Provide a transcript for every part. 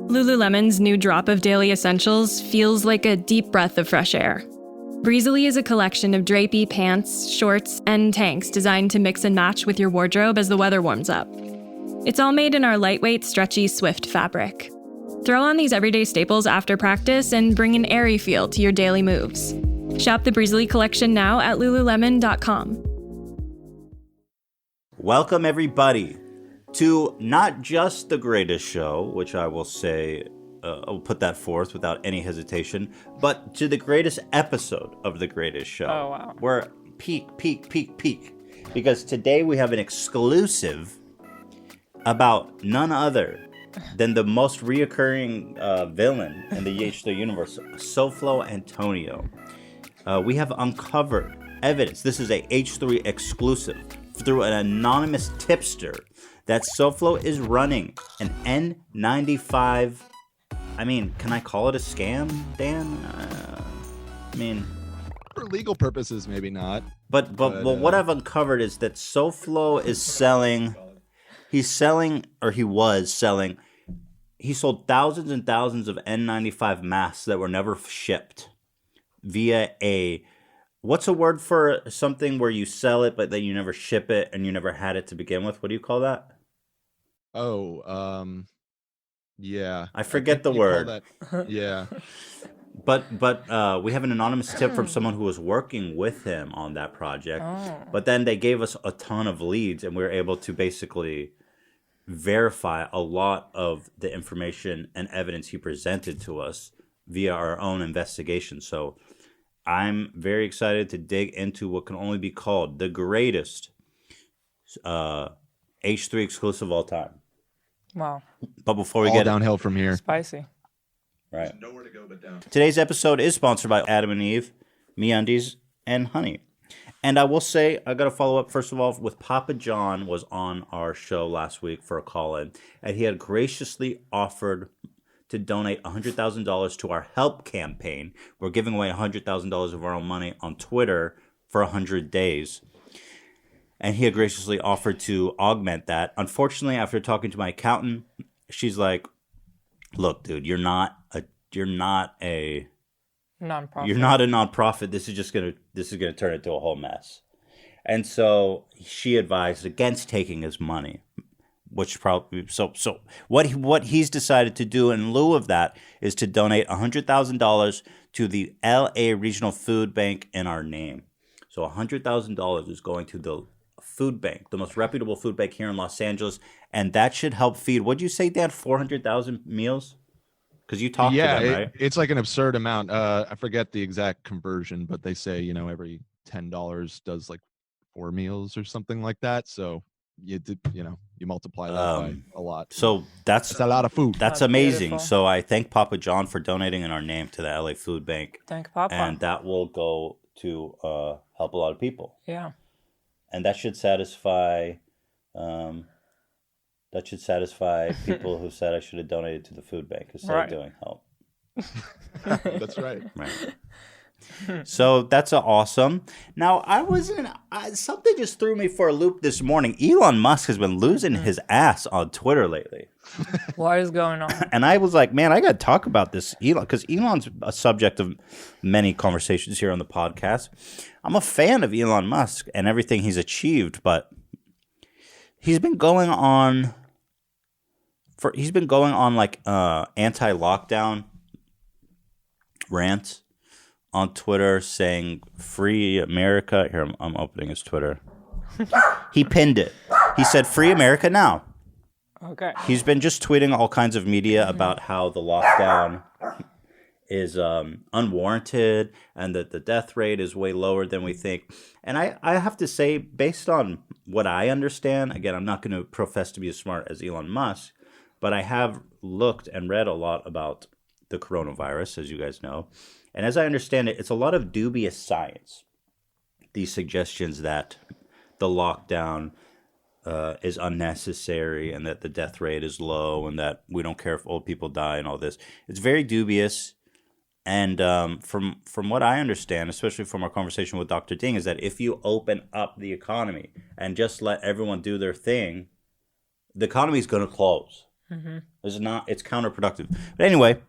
Lululemon's new drop of daily essentials feels like a deep breath of fresh air. Breezily is a collection of drapey pants, shorts, and tanks designed to mix and match with your wardrobe as the weather warms up. It's all made in our lightweight, stretchy Swift fabric. Throw on these everyday staples after practice and bring an airy feel to your daily moves. Shop the Breezily collection now at lululemon.com. Welcome, everybody, to not just the greatest show, which I will say, I'll put that forth without any hesitation, but to the greatest episode of the greatest show. Oh, wow. We're peak. Because today we have an exclusive about none other than the most reoccurring villain in the H3 universe, SoFlo Antonio. We have uncovered evidence. This is a H3 exclusive through an anonymous tipster that SoFlo is running an N95. I mean, can I call it a scam, Dan? For legal purposes, maybe not. But what I've uncovered is that SoFlo is selling. He sold thousands and thousands of N95 masks that were never shipped via what's a word for something where you sell it but then you never ship it and you never had it to begin with? What do you call that? Yeah. I forget the word. Yeah. But we have an anonymous tip from someone who was working with him on that project. Oh. But then they gave us a ton of leads, and we were able to basically verify a lot of the information and evidence he presented to us via our own investigation. So I'm very excited to dig into what can only be called the greatest H3 exclusive of all time. Wow. But before we all get downhill from here. Spicy. Right. There's nowhere to go but down. Today's episode is sponsored by Adam and Eve, MeUndies, and Honey. And I will say, I got to follow up, first of all, with Papa John was on our show last week for a call-in, and he had graciously offered to donate $100,000 to our help campaign. We're giving away $100,000 of our own money on Twitter for 100 days. And he had graciously offered to augment that. Unfortunately, after talking to my accountant, she's like, "Look, dude, you're not a nonprofit. You're not a nonprofit. This is gonna turn into a whole mess." And so she advised against taking his money, which probably so what he's decided to do in lieu of that is to donate $100,000 to the LA Regional Food Bank in our name. So $100,000 is going to the food bank, the most reputable food bank here in Los Angeles, and that should help feed. What'd you say, Dan? 400,000 meals? Because you talked to them, right? It's like an absurd amount. I forget the exact conversion, but they say every $10 does like 4 meals or something like that. So you multiply that by a lot. So that's a lot of food. That's amazing. Beautiful. So I thank Papa John for donating in our name to the LA Food Bank. Thank Papa. And that will go to help a lot of people. Yeah. And that should satisfy people who said I should have donated to the food bank instead of doing help. That's right. Right. So that's awesome. Now something just threw me for a loop this morning. Elon Musk has been losing his ass on Twitter lately. What is going on? And I was like, man, I got to talk about this Elon, because Elon's a subject of many conversations here on the podcast. I'm a fan of Elon Musk and everything he's achieved, but he's been going on like anti-lockdown rants on Twitter saying "Free America." Here, I'm opening his Twitter. He pinned it. He said "Free America now." Okay. He's been just tweeting all kinds of media about how the lockdown is unwarranted and that the death rate is way lower than we think. And I have to say, based on what I understand, again, I'm not going to profess to be as smart as Elon Musk, but I have looked and read a lot about the coronavirus, as you guys know. And as I understand it, it's a lot of dubious science. These suggestions that the lockdown is unnecessary and that the death rate is low and that we don't care if old people die and all this. It's very dubious. And from what I understand, especially from our conversation with Dr. Ding, is that if you open up the economy and just let everyone do their thing, the economy is going to close. It's counterproductive. But anyway,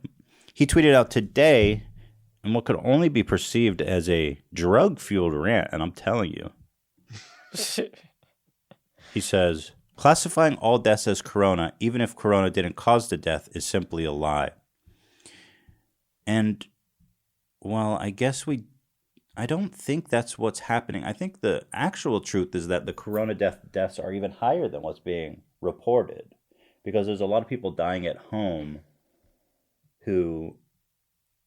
he tweeted out today in what could only be perceived as a drug-fueled rant, and I'm telling you. He says, classifying all deaths as corona, even if corona didn't cause the death, is simply a lie. And, well, I don't think that's what's happening. I think the actual truth is that the corona deaths are even higher than what's being reported. Because there's a lot of people dying at home who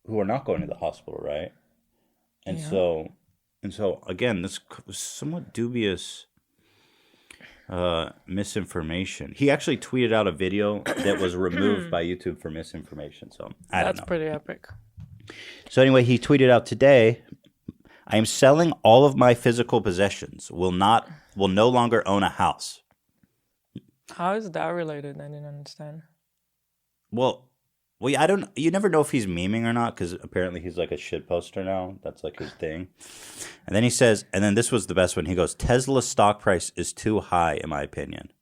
are not going to the hospital, right? And so again, this was somewhat dubious misinformation. He actually tweeted out a video that was removed by YouTube for misinformation. So I don't know. That's pretty epic. So anyway, he tweeted out today, I am selling all of my physical possessions. Will no longer own a house. How is that related? I didn't understand. Well, you never know if he's memeing or not, because apparently he's like a shit poster now. That's like his thing. And then he says, and then this was the best one. He goes, Tesla's stock price is too high, in my opinion.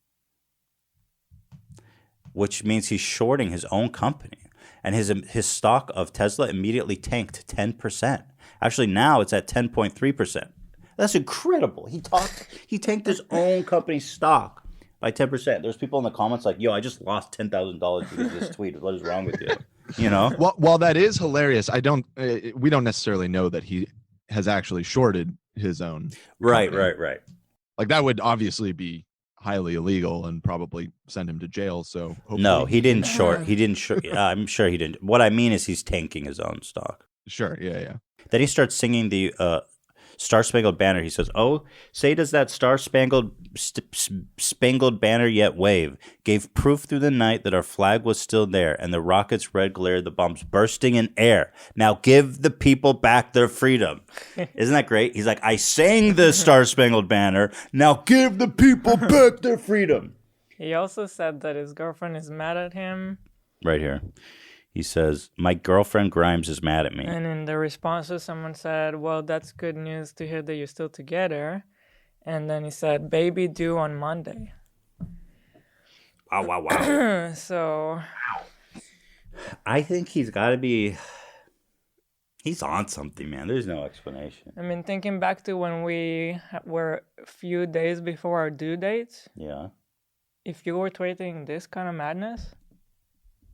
Which means he's shorting his own company. And his stock of Tesla immediately tanked 10%. Actually, now it's at 10.3%. That's incredible. He tanked his own company's stock by 10%. There's people in the comments like, yo, I just lost $10,000 because of this tweet. What is wrong with you? You know? Well, while that is hilarious, we don't necessarily know that he has actually shorted his own. Right. Like that would obviously be highly illegal and probably send him to jail. So no, he didn't short. He didn't short. I'm sure he didn't. What I mean is he's tanking his own stock. Sure. Yeah. Then he starts singing the Star Spangled Banner. He says, "Oh, say does that Star Spangled Banner yet wave? Gave proof through the night that our flag was still there, and the rockets' red glare, the bombs bursting in air. Now give the people back their freedom." Isn't that great? He's like, "I sang the Star Spangled Banner. Now give the people back their freedom." He also said that his girlfriend is mad at him. Right here. He says, "My girlfriend Grimes is mad at me." And in the responses, someone said, well, that's good news to hear that you're still together. And then he said, baby due on Monday. Wow. So I think he's on something, man. There's no explanation. I mean, thinking back to when we were a few days before our due dates. Yeah. If you were tweeting this kind of madness,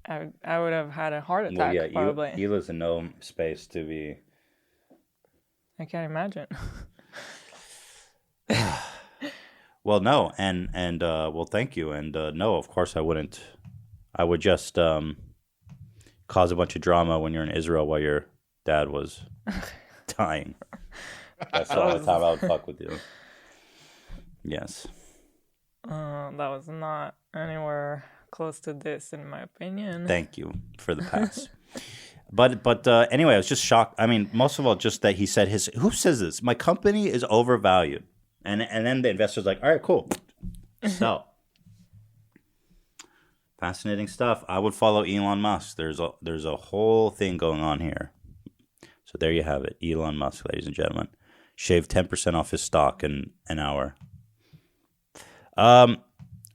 I would have had a heart attack, probably. Hila's in no space to be... I can't imagine. Well, no, and well, thank you. And no, of course I wouldn't. I would just cause a bunch of drama when you're in Israel while your dad was dying. That's the only time I would fuck with you. Yes. That was not anywhere close to this, in my opinion. Thank you for the pass. But anyway, I was just shocked. I mean, most of all, just that he said who says this? My company is overvalued. And then the investor's like, all right, cool. So, fascinating stuff. I would follow Elon Musk. There's a whole thing going on here. So there you have it. Elon Musk, ladies and gentlemen. Shaved 10% off his stock in an hour.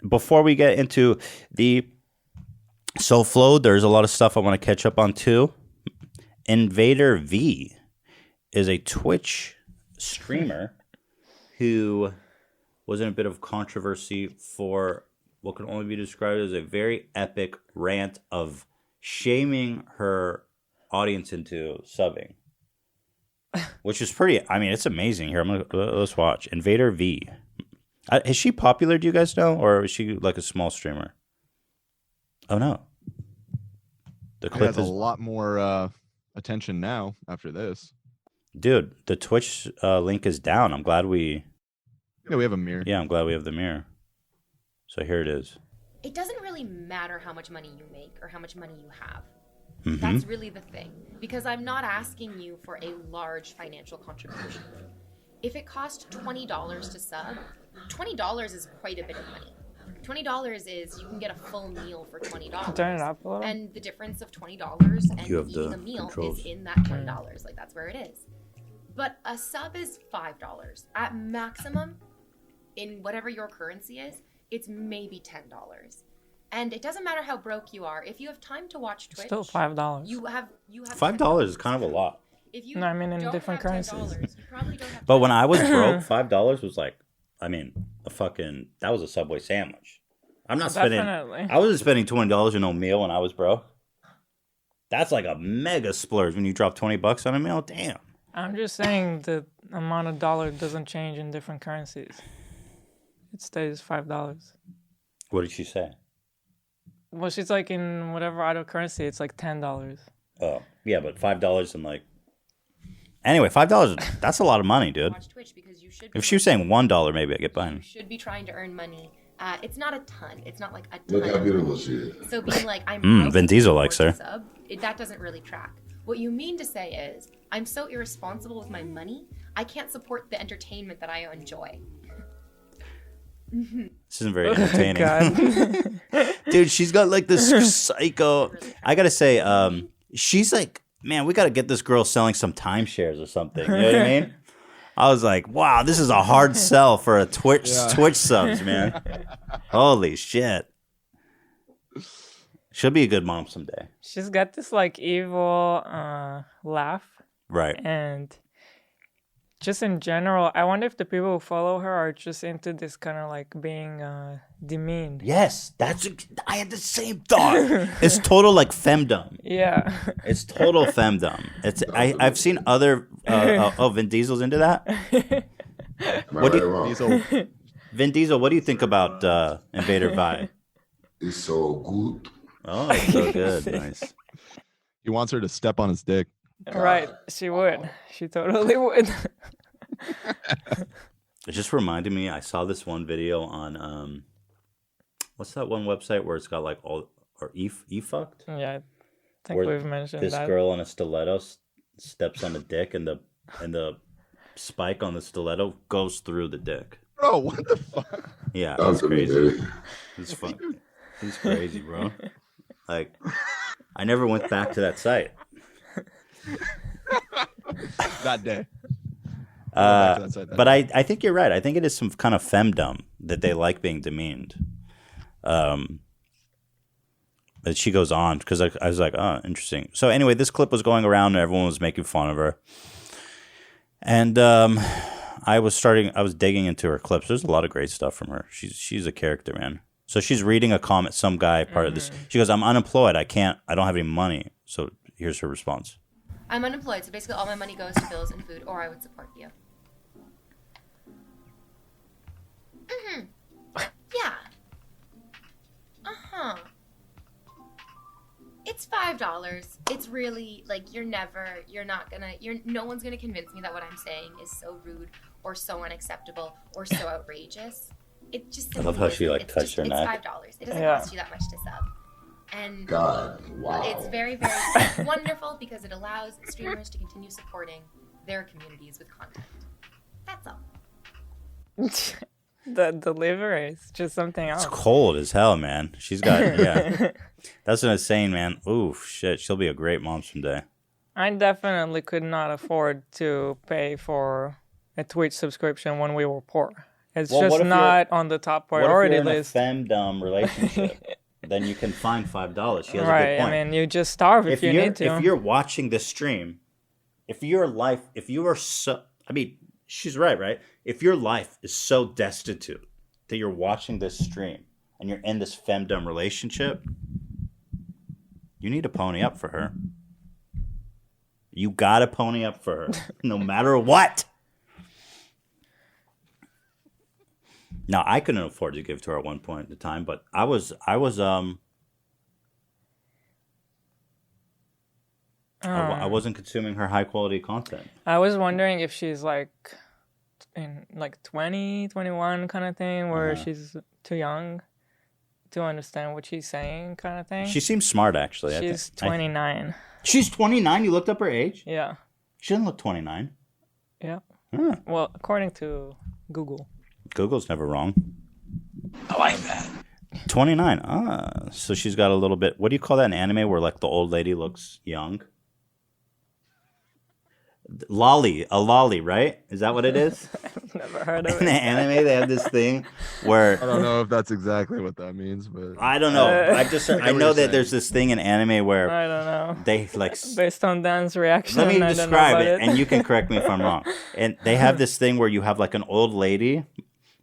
Before we get into the SoFlo, there's a lot of stuff I want to catch up on too. Invader V is a Twitch streamer who was in a bit of controversy for what can only be described as a very epic rant of shaming her audience into subbing. Which is pretty, I mean, it's amazing. Here, let's watch. Invader V. Is she popular, do you guys know? Or is she like a small streamer? Oh, no. The clip has a lot more attention now after this. Dude, the Twitch link is down. I'm glad we... Yeah, we have a mirror. Yeah, I'm glad we have the mirror. So here it is. It doesn't really matter how much money you make or how much money you have. Mm-hmm. That's really the thing. Because I'm not asking you for a large financial contribution. If it costs $20 to sub, $20 is quite a bit of money. $20 is you can get a full meal for $20. Turn it up a little. And the difference of $20 and eating a meal controls. is in that $20. Like, that's where it is. But a sub is $5. At maximum, in whatever your currency is, it's maybe $10. And it doesn't matter how broke you are. If you have time to watch Twitch, Still $5. You have $5 is kind of a lot. If you No, I mean in don't different have currencies. $10, you probably don't have But when I was $10. broke, $5 was like, I mean, that was a Subway sandwich. I'm not spending. Definitely. I wasn't spending $20 on a meal when I was broke. That's like a mega splurge when you drop $20 on a meal. Damn. I'm just saying the amount of dollar doesn't change in different currencies. It stays $5. What did she say? Well, she's like in whatever other currency, it's like $10. Oh, yeah, but $5 and like. Anyway, $5, that's a lot of money, dude. Watch Twitch because you should be If she was saying $1, maybe I get behind. You should be trying to earn money. It's not a ton. It's not like a ton. Look how beautiful she is. So being like, I'm Vin broke Diesel and likes afford her. to sub, that doesn't really track. What you mean to say is, I'm so irresponsible with my money, I can't support the entertainment that I enjoy. This isn't very entertaining. God. Dude, she's got like this psycho. I gotta say, she's like, man, we gotta get this girl selling some timeshares or something. You know what I mean? I was like, wow, this is a hard sell for a Twitch subs, man. Holy shit. She'll be a good mom someday. She's got this like evil laugh. Right. And just in general, I wonder if the people who follow her are just into this kind of like being demeaned. Yes, I had the same thought. It's total like femdom. Yeah. It's total femdom. I've seen other Vin Diesel's into that. Am I right or wrong? Diesel. Vin Diesel, what do you think about Invader Vi? It's so good. Oh, it's so good. Nice. He wants her to step on his dick. Right. She would. She totally would. It just reminded me, I saw this one video on what's that one website where it's got like all or e-fucked? Yeah, I think Where we've mentioned this that. girl on a stiletto steps on the dick and the spike on the stiletto goes through the dick. Bro, what the fuck? Yeah, That was it's crazy. crazy. It's fun. It's crazy, bro. Like, I never went back to that site. That day. But I think you're right. I think it is some kind of femdom that they like being demeaned. But she goes on because I was like, oh, interesting. So anyway, this clip was going around and everyone was making fun of her. And I was digging into her clips. There's a lot of great stuff from her. She's a character, man. So she's reading a comment, some guy part of this. She goes, I'm unemployed. I don't have any money. So here's her response. I'm unemployed, so basically all my money goes to bills and food, or I would support you. Yeah. It's $5. It's really, like, no one's gonna convince me that what I'm saying is so rude or so unacceptable or so outrageous. It just I love how she, like, touched her neck. It's $5. It doesn't Yeah. cost you that much to sub. And God, wow. it's very, very wonderful because it allows streamers to continue supporting their communities with content. That's all. The delivery is just something else. It's cold as hell, man. She's got, yeah. That's what I was saying, man. Oof, shit. She'll be a great mom someday. I definitely could not afford to pay for a Twitch subscription when we were poor. It's Well, what just if not on the top priority what if you're list. in a femdom relationship? Then you can find $5. She has a Right. good point. I mean, you just starve if you need to. If you're watching this stream, if you are so, I mean, she's right? If your life is so destitute that you're watching this stream and you're in this femdom relationship, you need to pony up for her. You gotta pony up for her, no matter what. Now, I couldn't afford to give to her at one point in time, but I wasn't consuming her high quality content. I was wondering if she's like in like 20, 21 kind of thing, where she's too young to understand what she's saying kind of thing. She seems smart, actually. She's 29. She's 29? You looked up her age? Yeah. She doesn't look 29. Yeah. Huh. Well, according to Google. Google's never wrong. I like that. 29. So she's got a little bit. What do you call that in anime where like the old lady looks young? A lolly, right? Is that what it is? Never heard of In the it. anime, they have this thing where I don't know if that's exactly what that means, but I don't know. I get know what you're that there's saying. this thing in anime where I don't know. they like. Based on Dan's reaction, Let me I don't know describe about it, and you can correct me if I'm wrong. And they have this thing where you have like an old lady,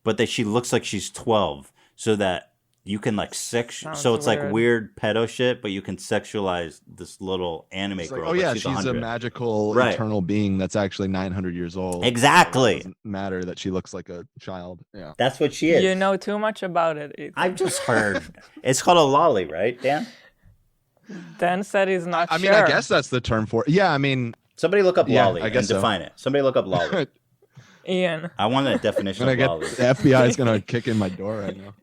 but that she looks like she's 12, so that you can like Sounds so it's like weird. weird pedo shit, but you can sexualize this little anime It's like, girl. oh but yeah, she's she's a 100. magical Right. eternal being that's actually 900 years old. Exactly. It doesn't matter that she looks like a child. Yeah. That's what she is. You know too much about it. Ethan. I've just heard. It's called a lolly, right, Dan? Dan said he's not I sure. mean, I guess that's the term for it. Yeah, I mean, Somebody look up Yeah, lolly I guess and so. define it. Somebody look up lolly. Ian. I want a definition when I of get lolly. the FBI is gonna kick in my door right now.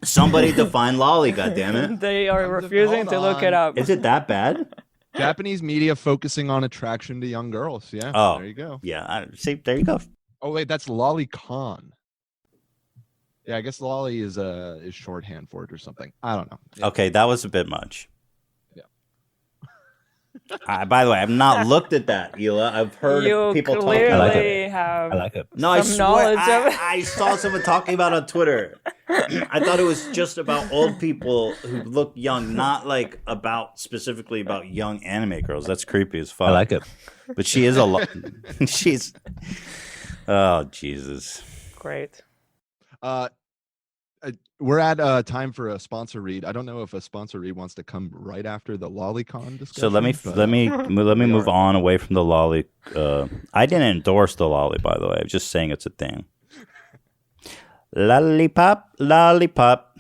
Somebody define lolly, goddammit. They are refusing to look it up. Is it that bad? Japanese media focusing on attraction to young girls. Yeah. Oh. There you go. Yeah, see, there you go. Oh wait, that's lolicon. Yeah, I guess lolly is shorthand for it or something. I don't know. Yeah. Okay, that was a bit much. Yeah. By the way, I've not looked at that, Hila. I've heard You people talking clearly about it. have I like it. No, I some swear, knowledge of it. I saw someone talking about it on Twitter. I thought it was just about old people who look young, not like specifically about young anime girls. That's creepy as fuck. I like it. But she is she's. Oh Jesus! Great. We're at time for a sponsor read. I don't know if a sponsor read wants to come right after the lolicon discussion. So let me move on away from the lolly. I didn't endorse the lolly, by the way. I'm just saying it's a thing. Lollipop, lollipop.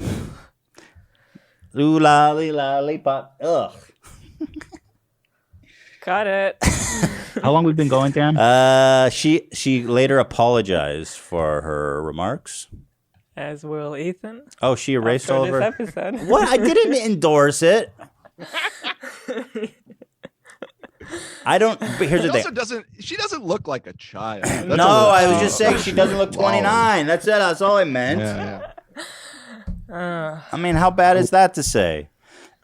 Ooh, lolly, lollipop. Ugh. Got it. How long we've been going, Dan? She later apologized for her remarks. As will Ethan. Oh, she erased After all of her. this episode. What? I didn't endorse it. I don't. But here's the thing. She doesn't look like a child. That's No, a little I was cheap. just saying she doesn't look 29. That's it. That's all I meant. Yeah. I mean, how bad is that to say?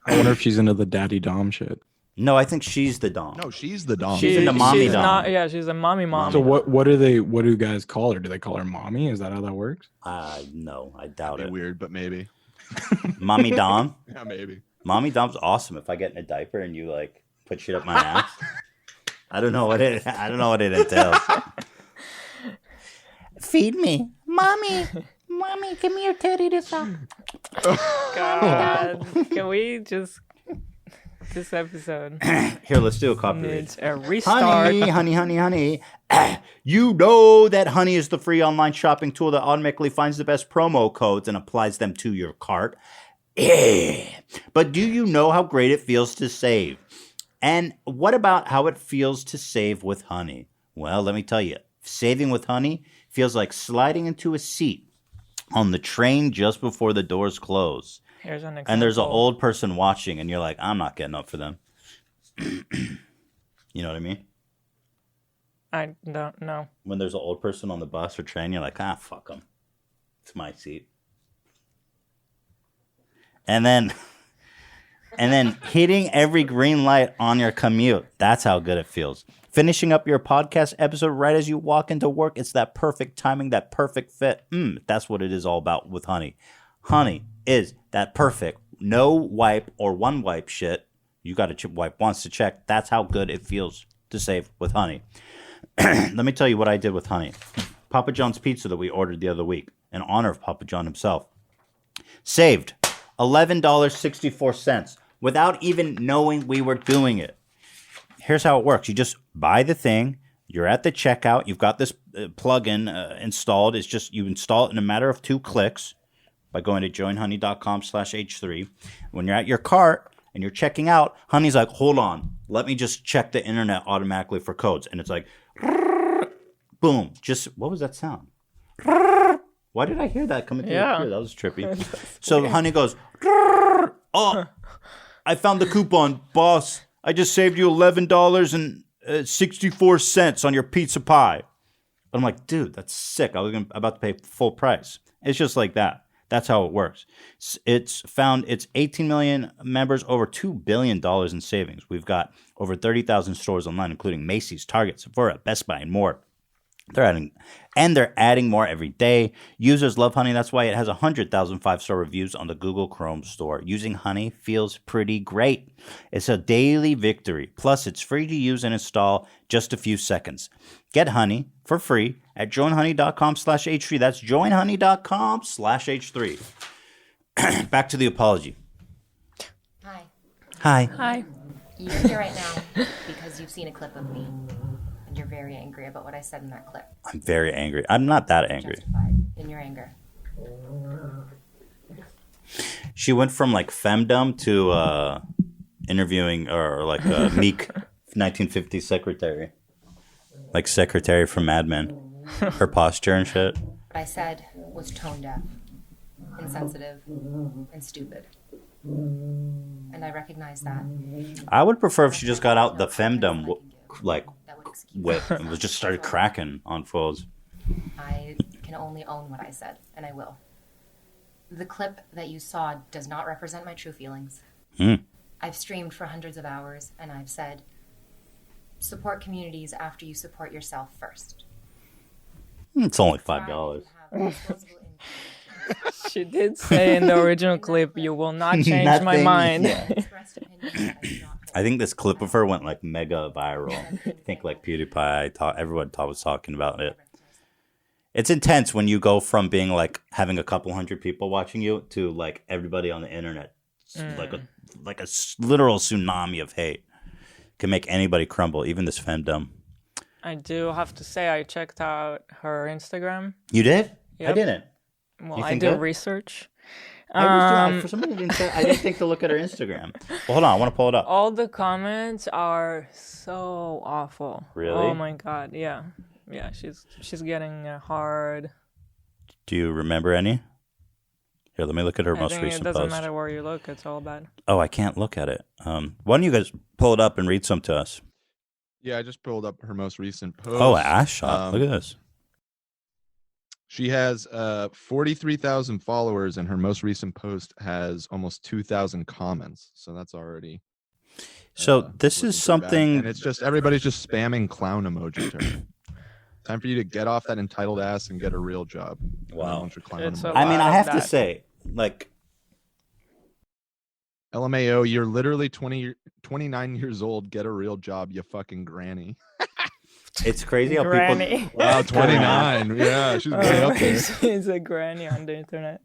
I wonder if she's into the daddy dom shit. No, I think she's the dom. No, she's the dom. She's into mommy she's dom. not. Yeah, she's a mommy mom. So what do you guys call her? Do they call her mommy? Is that how that works? No, I doubt That'd it. be weird, but maybe. Mommy dom. Yeah, maybe. Mommy dom's awesome. If I get in a diaper and you like put shit up my ass, I don't know what it entails. Feed me, mommy. Mommy, give me your teddy to suck. God, can we just this episode Here, let's do a copy read. needs a restart? Honey. You know that Honey is the free online shopping tool that automatically finds the best promo codes and applies them to your cart. But do you know how great it feels to save? And what about how it feels to save with Honey? Well, let me tell you, saving with Honey feels like sliding into a seat on the train just before the doors close. Here's an example. And there's an old person watching, and you're like, I'm not getting up for them. You know what I mean? I don't know. When there's an old person on the bus or train, you're like, fuck them. It's my seat. And then hitting every green light on your commute. That's how good it feels. Finishing up your podcast episode right as you walk into work. It's that perfect timing, that perfect fit. That's what it is all about with Honey. Honey is that perfect no wipe or one wipe shit. You got to wipe once to check. That's how good it feels to save with Honey. Let me tell you what I did with Honey. Papa John's pizza that we ordered the other week in honor of Papa John himself. Saved $11.64 without even knowing we were doing it. Here's how it works. You just buy the thing. You're at the checkout. You've got this plugin installed. It's just you install it in a matter of 2 clicks by going to joinhoney.com/H3. When you're at your cart and you're checking out, Honey's like, hold on. Let me just check the internet automatically for codes. And it's like, boom. Just, what was that sound? Why did I hear that coming through the computer? That was trippy. So Honey goes, oh, I found the coupon, boss. I just saved you $11.64 on your pizza pie. I'm like, dude, that's sick. I was about to pay full price. It's just like that. That's how it works. It's found its 18 million members, over $2 billion in savings. We've got over 30,000 stores online, including Macy's, Target, Sephora, Best Buy, and more. They're adding more every day. Users love Honey. That's why it has 100,000 five-star reviews on the Google Chrome store. Using Honey feels pretty great. It's a daily victory. Plus, it's free to use and install, just a few seconds. Get Honey for free at joinhoney.com/H3. That's joinhoney.com/H3. Back to the apology. Hi. Hi. Hi. You're here right now because you've seen a clip of me. And you're very angry about what I said in that clip. I'm very angry. I'm not that angry. Justified in your anger. She went from like femdom to interviewing or like a meek 1950s secretary. Like secretary from Mad Men. Her posture and shit. What I said was tone deaf, insensitive, and stupid. And I recognize that. I would prefer if she just got out the femdom like whip and was just started cracking on fools. I can only own what I said, and I will. The clip that you saw does not represent my true feelings. I've streamed for hundreds of hours, and I've said, support communities after you support yourself first. It's only $5. She did say in the original clip, you will not change my mind. I think this clip of her went like mega viral. I think like PewDiePie, everyone was talking about it. It's intense when you go from being like having a couple hundred people watching you to like everybody on the internet, like a literal tsunami of hate. Can make anybody crumble, even this femdom. I do have to say, I checked out her Instagram. You did? Yep. I didn't. Well, I did research. For some reason, I didn't think to look at her Instagram. Well, hold on, I want to pull it up. All the comments are so awful. Really? Oh my god, yeah. Yeah, she's getting hard. Do you remember any? Here, let me look at her most recent post. It doesn't matter where you look, it's all bad. Oh, I can't look at it. Why don't you guys pull it up and read some to us? Yeah, I just pulled up her most recent post. Oh, ass shot. Look at this. She has 43,000 followers, and her most recent post has almost 2,000 comments. So that's already. So this is something. And it's just everybody's just spamming clown emoji to her. Time for you to get off that entitled ass and get a real job. Wow. It's I mean, I have to say, like, LMAO, you're literally 29 years old. Get a real job, you fucking granny. It's crazy how granny. people. Wow, 29. Yeah, she's way up there. She's a granny on the internet.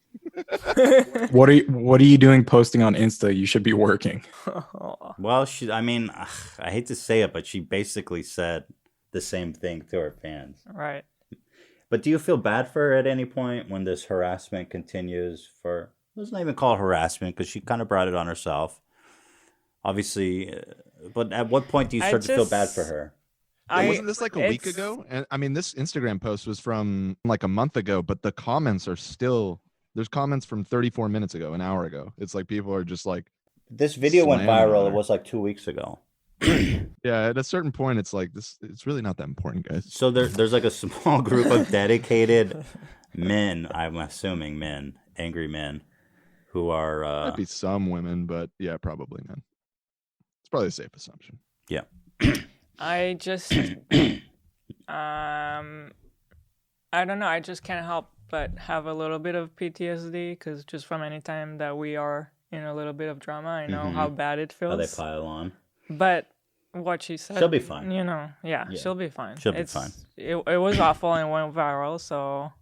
What are you doing posting on Insta? You should be working. Well, I mean, I hate to say it, but she basically said the same thing to her fans. Right. But do you feel bad for her at any point when this harassment continues for, let's not even call it harassment because she kind of brought it on herself. Obviously, but at what point do you start to feel bad for her? Wasn't this like a week ago? And I mean, this Instagram post was from like a month ago, but the comments are still, there's comments from 34 minutes ago, an hour ago. It's like people are just like. This video went viral. It was like 2 weeks ago. Yeah, at a certain point, it's like this. It's really not that important, guys. So there's like a small group of dedicated men. I'm assuming men, angry men, who are. Might be some women, but yeah, probably men. It's probably a safe assumption. Yeah. I just, I don't know. I just can't help but have a little bit of PTSD because just from any time that we are in a little bit of drama, I know how bad it feels. How they pile on. But what she said, she'll be fine. You know, yeah. She'll be fine. She'll be fine. It was awful and went viral, so.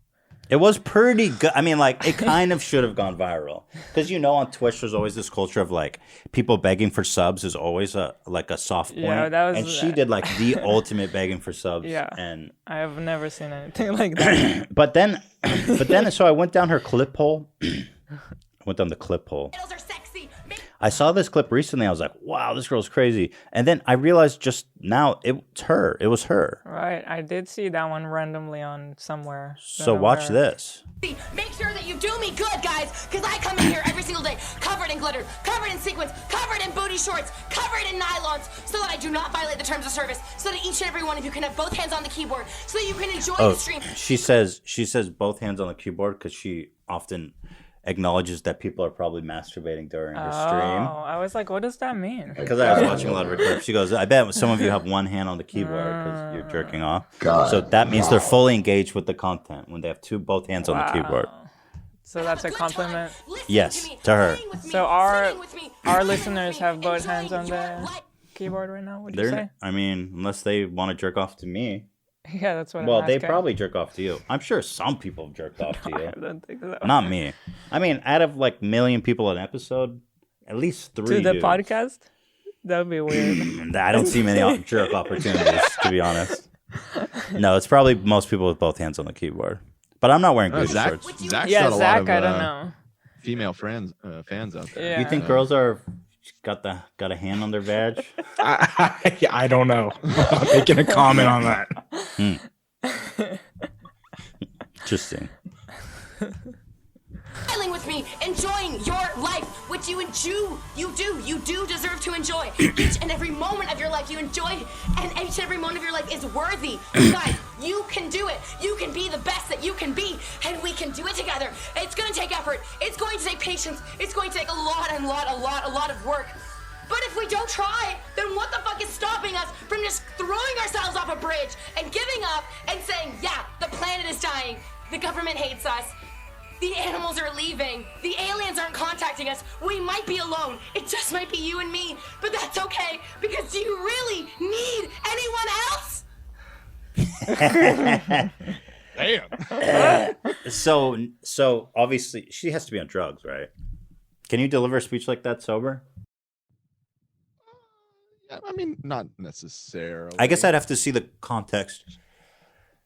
It was pretty good. I mean, like, it kind of should have gone viral. Because, you know, on Twitch, there's always this culture of, like, people begging for subs is always a soft point. Yeah, that was... And she did, like, the ultimate begging for subs. Yeah, and I have never seen anything like that. But then, so I went down her clip hole. I went down the clip hole. I saw this clip recently. I was like, wow, this girl's crazy. And then I realized just now it's her. It was her. Right. I did see that one randomly on somewhere. So watch this. Make sure that you do me good, guys, because I come in here every single day covered in glitter, covered in sequins, covered in booty shorts, covered in nylons, so that I do not violate the terms of service, so that each and every one of you can have both hands on the keyboard, so that you can enjoy the stream. She says both hands on the keyboard because she often acknowledges that people are probably masturbating during her Oh, stream. I was like, what does that mean? Because I was watching a lot of her clips. She goes, I bet some of you have one hand on the keyboard because you're jerking off. God, so that means they're wow. fully engaged with the content when they have both hands on the keyboard. So that's a compliment. Yes, to her. So our listeners have both hands on the keyboard right now, would you say? I mean, unless they want to jerk off to me. Yeah, that's what Well, I'm they asking. probably jerk off to you. I'm sure some people have jerked off to you. I don't think so. Not me. I mean, out of like 1 million people an episode, at least 3 To the do. podcast? That would be weird. I don't see many jerk opportunities, to be honest. No, it's probably most people with both hands on the keyboard. But I'm not wearing booty shorts. Zach's Yeah, got a Zach, lot of, I don't know. female fans out there. Yeah. You think girls are got a hand on their vag? I don't know. I'm not making a comment on that. Interesting. Smiling with me, enjoying your life, which you do deserve to enjoy. Each and every moment of your life you enjoy, and each and every moment of your life is worthy. You guys, you can do it. You can be the best that you can be, and we can do it together. It's gonna take effort. It's going to take patience. It's going to take a lot of work. But if we don't try, then what the fuck is stopping us from just throwing ourselves off a bridge and giving up and saying, yeah, the planet is dying, the government hates us, the animals are leaving, the aliens aren't contacting us, we might be alone, it just might be you and me, but that's okay, because do you really need anyone else? Damn. So obviously she has to be on drugs, right? Can you deliver a speech like that sober? I mean, not necessarily. I guess I'd have to see the context.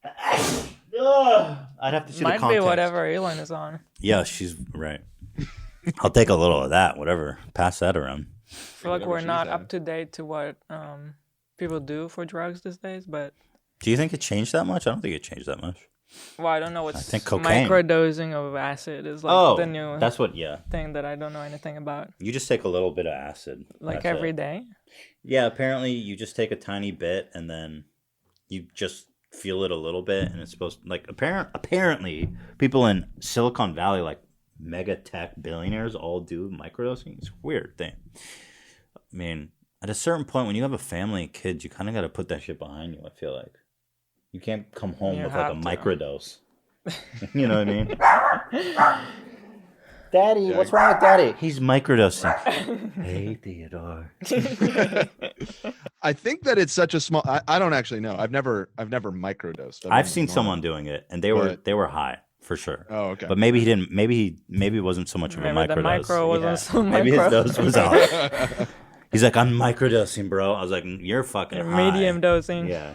I'd have to see Might the context. be whatever Elon is on. Yeah, she's right. I'll take a little of that, whatever. Pass that around. I feel like we're not up to date to what people do for drugs these days, but... Do you think it changed that much? I don't think it changed that much. Well, I don't know what's... I think cocaine. Microdosing of acid is like the new that's what, yeah. thing that I don't know anything about. You just take a little bit of acid. Like That's every it. day? Yeah, apparently you just take a tiny bit and then you just feel it a little bit, and it's supposed to, like, apparently people in Silicon Valley, like mega tech billionaires, all do microdosing. It's a weird thing. I mean, at a certain point when you have a family and kids, you kind of got to put that shit behind you, I feel like. You can't come home with like a microdose. You know what I mean? Daddy, what's wrong with Daddy? He's microdosing. Hey, Theodore. I think that it's such a small. I don't actually know. I've never microdosed. I've seen someone doing it, and they were high for sure. Oh, okay. But maybe he didn't. Maybe it wasn't so much of a microdose. The micro wasn't so Maybe micro. his dose was off. He's like, I'm microdosing, bro. I was like, you're fucking high. Medium dosing. Yeah.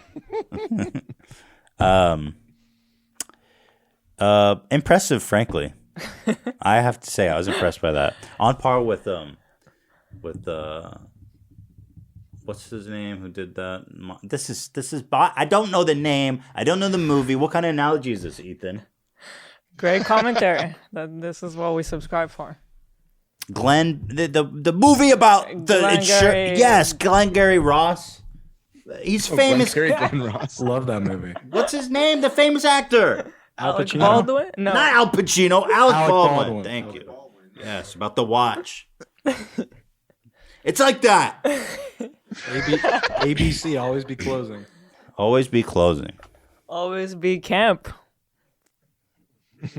Impressive, frankly. I have to say, I was impressed by that. On par with what's his name? Who did that? This is. I don't know the name. I don't know the movie. What kind of analogy is this, Ethan? Great commentary. This is what we subscribe for. Glenn, the movie about the Glengarry. Yes, Glengarry Ross. He's famous. Glenn Ross. Love that movie. What's his name? The famous actor. Al Pacino. Baldwin? No. Not Al Pacino. Alec Baldwin. Baldwin. Thank you. Yes, about the watch. It's like that. ABC always be closing. Always be closing. Always be camp.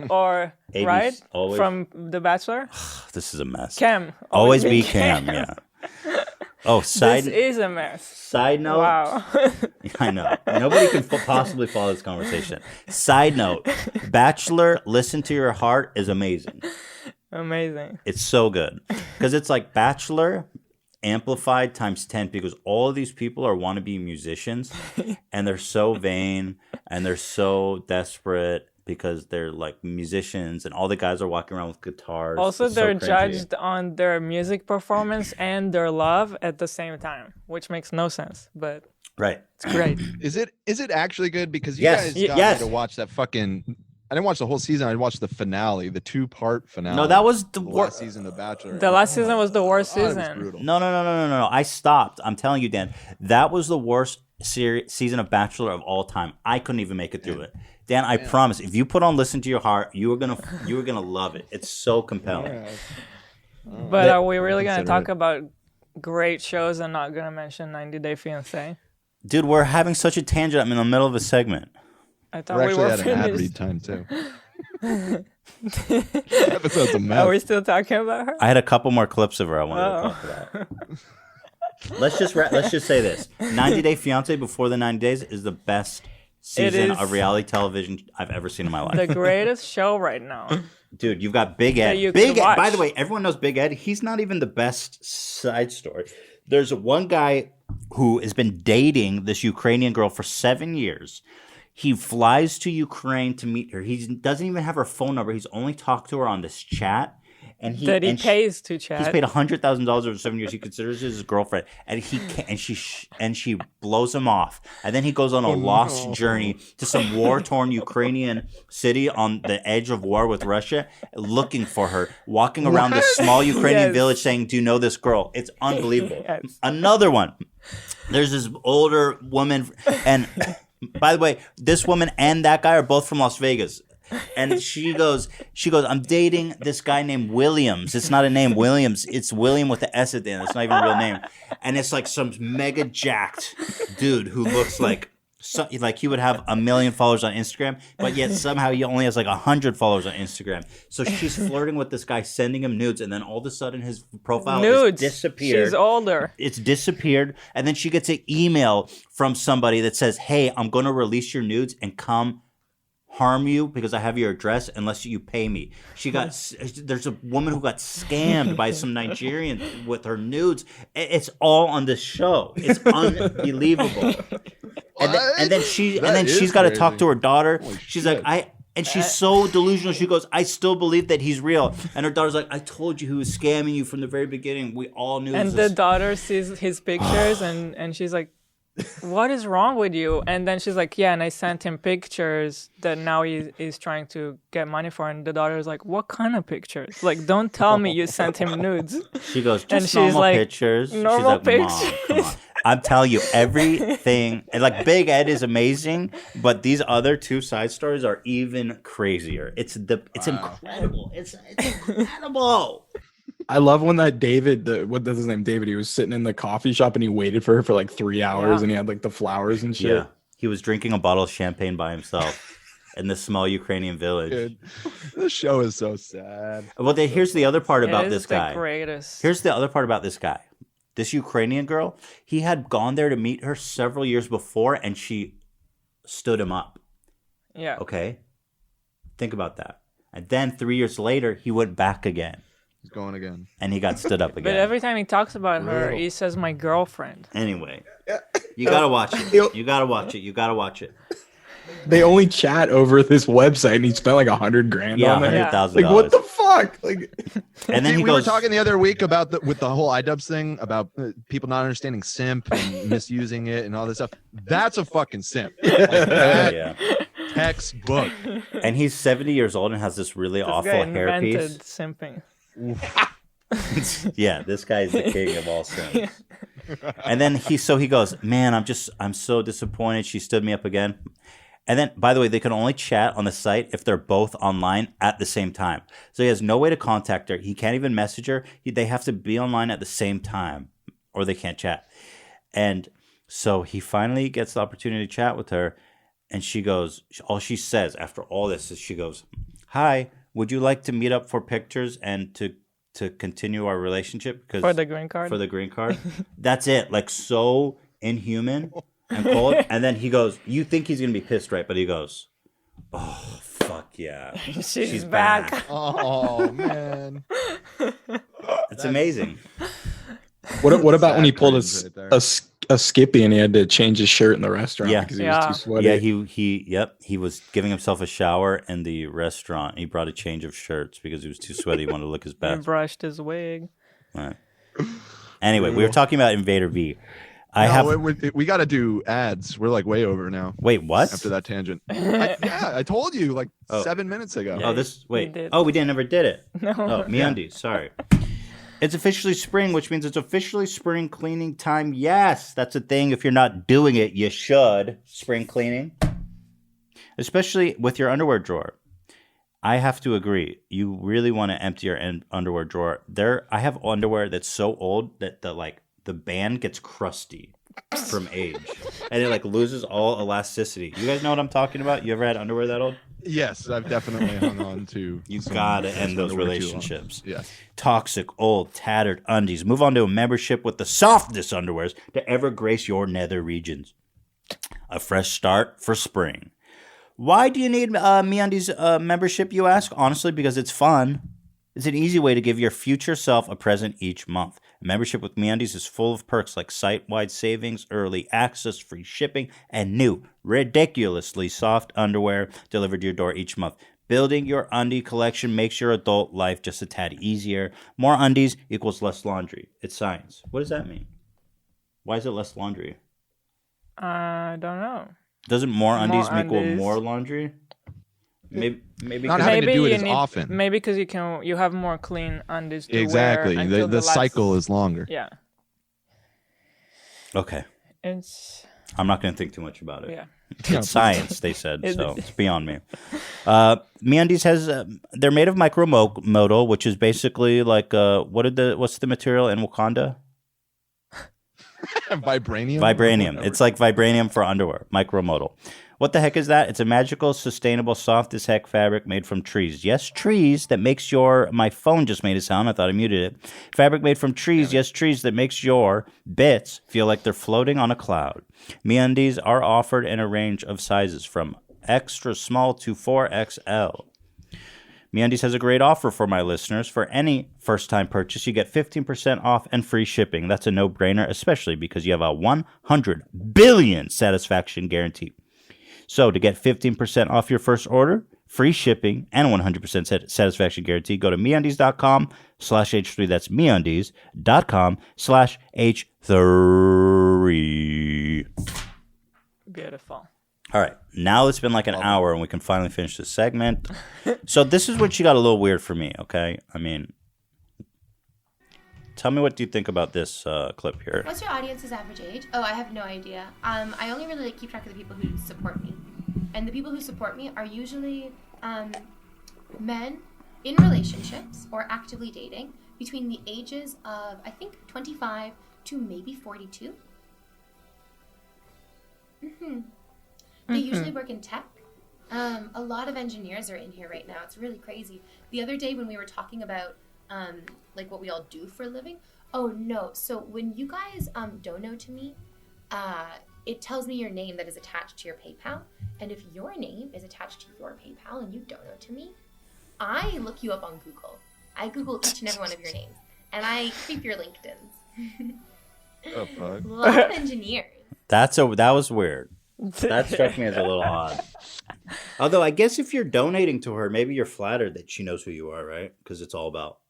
Or, ABC, right? always. From The Bachelor? This is a mess. Cam. Always be Cam. Yeah. Oh, This is a mess. Side note. Wow. I know. Nobody can possibly follow this conversation. Side note. Bachelor, Listen to Your Heart is amazing. Amazing. It's so good. Because it's like Bachelor amplified times 10, because all of these people are wannabe musicians and they're so vain and they're so desperate because they're like musicians, and all the guys are walking around with guitars. Also, It's they're so cringy. judged on their music performance and their love at the same time, which makes no sense, but Right. it's great. Is it actually good? Because you Yes. guys got Yes. me to watch that fucking. I didn't watch the whole season. I watched the finale, the 2-part finale. No, that was the last worst season of The Bachelor. The last season was the worst God, it was season. brutal. No. I stopped. I'm telling you, Dan. That was the worst season of Bachelor of all time. I couldn't even make it through it. Dan, I promise, if you put on "Listen to Your Heart," you are gonna love it. It's so compelling. But are we really gonna talk about great shows and not gonna mention 90 Day Fiancé? Dude, we're having such a tangent. I'm in the middle of a segment. I thought we were at an ad finished. read time too. Episode's a mess. Are we still talking about her? I had a couple more clips of her I wanted to talk about. Let's just say this: 90 Day Fiancé before the 90 days is the best season of reality television I've ever seen in my life. The greatest show right now. Dude, you've got Big Ed. Big Ed. By the way, everyone knows Big Ed. He's not even the best side story. There's one guy who has been dating this Ukrainian girl for 7 years. He flies to Ukraine to meet her. He doesn't even have her phone number. He's only talked to her on this chat. And he pays to chat. He's paid $100,000 over 7 years. He considers her his girlfriend, and she blows him off. And then he goes on a lost journey to some war-torn Ukrainian city on the edge of war with Russia, looking for her, walking around this small Ukrainian village, saying, "Do you know this girl?" It's unbelievable. Yes. Another one. There's this older woman, and by the way, this woman and that guy are both from Las Vegas. And she goes, I'm dating this guy named Williams. It's not a name, Williams. It's William with the S at the end. It's not even a real name. And it's like some mega jacked dude who looks like he would have 1 million followers on Instagram, but yet somehow he only has like 100 followers on Instagram. So she's flirting with this guy, sending him nudes, and then all of a sudden his profile is disappeared. She's older. It's disappeared, and then she gets an email from somebody that says, "Hey, I'm going to release your nudes and come harm you because I have your address unless you pay me." There's a woman who got scammed by some Nigerian with her nudes. It's all on this show. It's unbelievable. And then she's got to talk to her daughter. She's like, and she's so delusional. She goes, "I still believe that he's real." And her daughter's like, "I told you he was scamming you from the very beginning. We all knew." And the daughter sees his pictures and she's like, "What is wrong with you?" And then she's like, "Yeah, and I sent him pictures that now he's trying to get money for." And the daughter is like, "What kind of pictures? Like, don't tell me you sent him nudes." She goes, "Just and normal pictures." Normal she's like, "Mom, come on." I'm telling you, everything, and like Big Ed is amazing, but these other two side stories are even crazier. It's incredible. It's incredible. I love when that David, what is his name? David, he was sitting in the coffee shop and he waited for her for like 3 hours and he had like the flowers and shit. Yeah. He was drinking a bottle of champagne by himself in this small Ukrainian village. Dude, this show is so sad. Well, here's the other part about this guy. It's the greatest. Here's the other part about this guy. This Ukrainian girl, he had gone there to meet her several years before and she stood him up. Yeah. Okay? Think about that. And then 3 years later, he went back again. He's going again. And he got stood up again. But every time he talks about her, he says, "My girlfriend." Anyway, you gotta watch it. You gotta watch it. You gotta watch it. They only chat over this website and he spent like $100,000 on it. $100,000. Like, what the fuck? Like, and then we were talking the other week about with the whole iDubbbz thing about people not understanding simp and misusing it and all this stuff. That's a fucking simp. Like textbook. And he's 70 years old and has this really awful hairpiece. Simping. Yeah, this guy is the king of all simps. And then he goes, "Man, I'm so disappointed. She stood me up again." And then, by the way, they can only chat on the site if they're both online at the same time. So he has no way to contact her. He can't even message her. They have to be online at the same time or they can't chat. And so he finally gets the opportunity to chat with her. And she goes, all she says after all this is she goes, "Hi, would you like to meet up for pictures and to continue our relationship?" For the green card? For the green card. That's it. Like so inhuman. And cold. And then he goes, you think he's going to be pissed, right? But he goes, "Oh, fuck yeah. She's back." Oh, man. It's amazing. What about when he pulled a Skippy and he had to change his shirt in the restaurant because he was too sweaty? Yeah, he was giving himself a shower in the restaurant. He brought a change of shirts because he was too sweaty. He wanted to look his best. He brushed his wig. Right. Anyway, we were talking about Invader V. We got to do ads. We're like way over now. Wait, what? After that tangent. I told you like 7 minutes ago. Yeah, we never did it. No. Oh, MeUndies, sorry. It's officially spring, which means it's officially spring cleaning time. Yes, that's a thing. If you're not doing it, you should. Spring cleaning. especially with your underwear drawer. I have to agree. You really want to empty your underwear drawer. I have underwear that's so old that the band gets crusty from age, and it like loses all elasticity. You guys know what I'm talking about? You ever had underwear that old? Yes, I've definitely hung on to. You gotta end those relationships. Yes. Toxic, old, tattered undies. Move on to a membership with the softest underwears to ever grace your nether regions. A fresh start for spring. Why do you need MeUndies membership, you ask? Honestly, because it's fun. It's an easy way to give your future self a present each month. A membership with MeUndies is full of perks like site-wide savings, early access, free shipping, and new, ridiculously soft underwear delivered to your door each month. Building your undie collection makes your adult life just a tad easier. More undies equals less laundry. It's science. What does that mean? Why is it less laundry? I don't know. Doesn't more undies equal more laundry? Maybe not having to do it as often. Maybe because you have more clean undies to exactly. wear. The cycle is longer. Yeah. Okay. I'm not going to think too much about it. Yeah. It's science, they said, so it's beyond me. MeUndies they're made of micromodal, which is basically like what's the material in Wakanda? Vibranium? Vibranium. It's like vibranium for underwear. Micromodal. What the heck is that? It's a magical, sustainable, soft as heck fabric made from trees. Yes, trees that makes my phone just made a sound. I thought I muted it. Fabric made from trees. Yes, trees that makes your bits feel like they're floating on a cloud. MeUndies are offered in a range of sizes from extra small to 4XL. MeUndies has a great offer for my listeners. For any first-time purchase, you get 15% off and free shipping. That's a no-brainer, especially because you have a 100 billion satisfaction guarantee. So to get 15% off your first order, free shipping, and 100% satisfaction guarantee, go to MeUndies.com/H3. That's MeUndies.com/H3. Beautiful. All right, now it's been like an hour and we can finally finish this segment. So this is when she got a little weird for me, okay? I mean, tell me what do you think about this clip here. What's your audience's average age? Oh, I have no idea. I only really keep track of the people who support me. And the people who support me are usually men in relationships or actively dating between the ages of, I think, 25 to maybe 42. They usually work in tech. A lot of engineers are in here right now. It's really crazy. The other day when we were talking about like what we all do for a living. Oh no! So when you guys dono to me, it tells me your name that is attached to your PayPal. And if your name is attached to your PayPal and you dono to me, I look you up on Google. I Google each and every one of your names, and I creep your LinkedIn's. Oh fuck! A lot of engineers. That was weird. That struck me as a little odd. Although I guess if you're donating to her, maybe you're flattered that she knows who you are, right? Because it's all about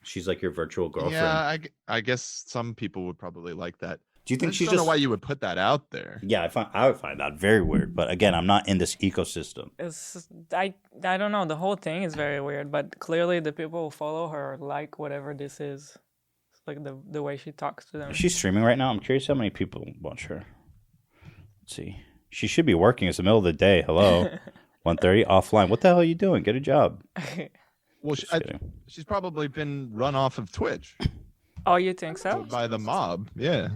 she's like your virtual girlfriend. Yeah, I guess some people would probably like that. Do you think I don't know why you would put that out there? Yeah, I would find that very weird. But again, I'm not in this ecosystem. I don't know. The whole thing is very weird. But clearly, the people who follow her like whatever this is. It's like the way she talks to them. Is she streaming right now? I'm curious how many people watch her. Let's see. She should be working. It's the middle of the day. Hello. 1:30 offline. What the hell are you doing? Get a job. Well, she's probably been run off of Twitch. Oh, you think so? By the mob, yeah.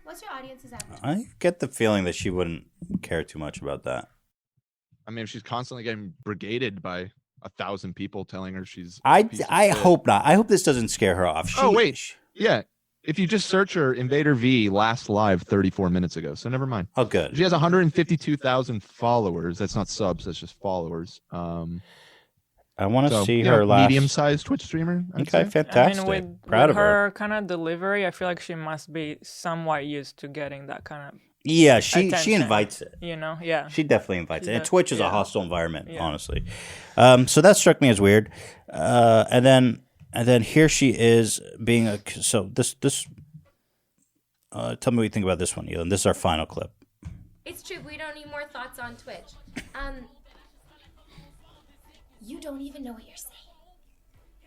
What's your audience's average? I get the feeling that she wouldn't care too much about that. I mean, if she's constantly getting brigaded by 1,000 people telling her she's... I hope not. I hope this doesn't scare her off. Yeah. If you just search her, Invader V last live 34 minutes ago, so never mind. Oh, good. She has 152,000 followers. That's not subs, that's just followers. I want to see her last... medium-sized Twitch streamer. Okay, fantastic. I mean, Proud with of her kind of delivery, I feel like she must be somewhat used to getting that kind of Yeah, she attention, invites it. You know, yeah. She definitely invites it. And Twitch is a hostile environment, honestly. So that struck me as weird. And then here she is being a... So this tell me what you think about this one, Elon. This is our final clip. It's true. We don't need more thoughts on Twitch. You don't even know what you're saying.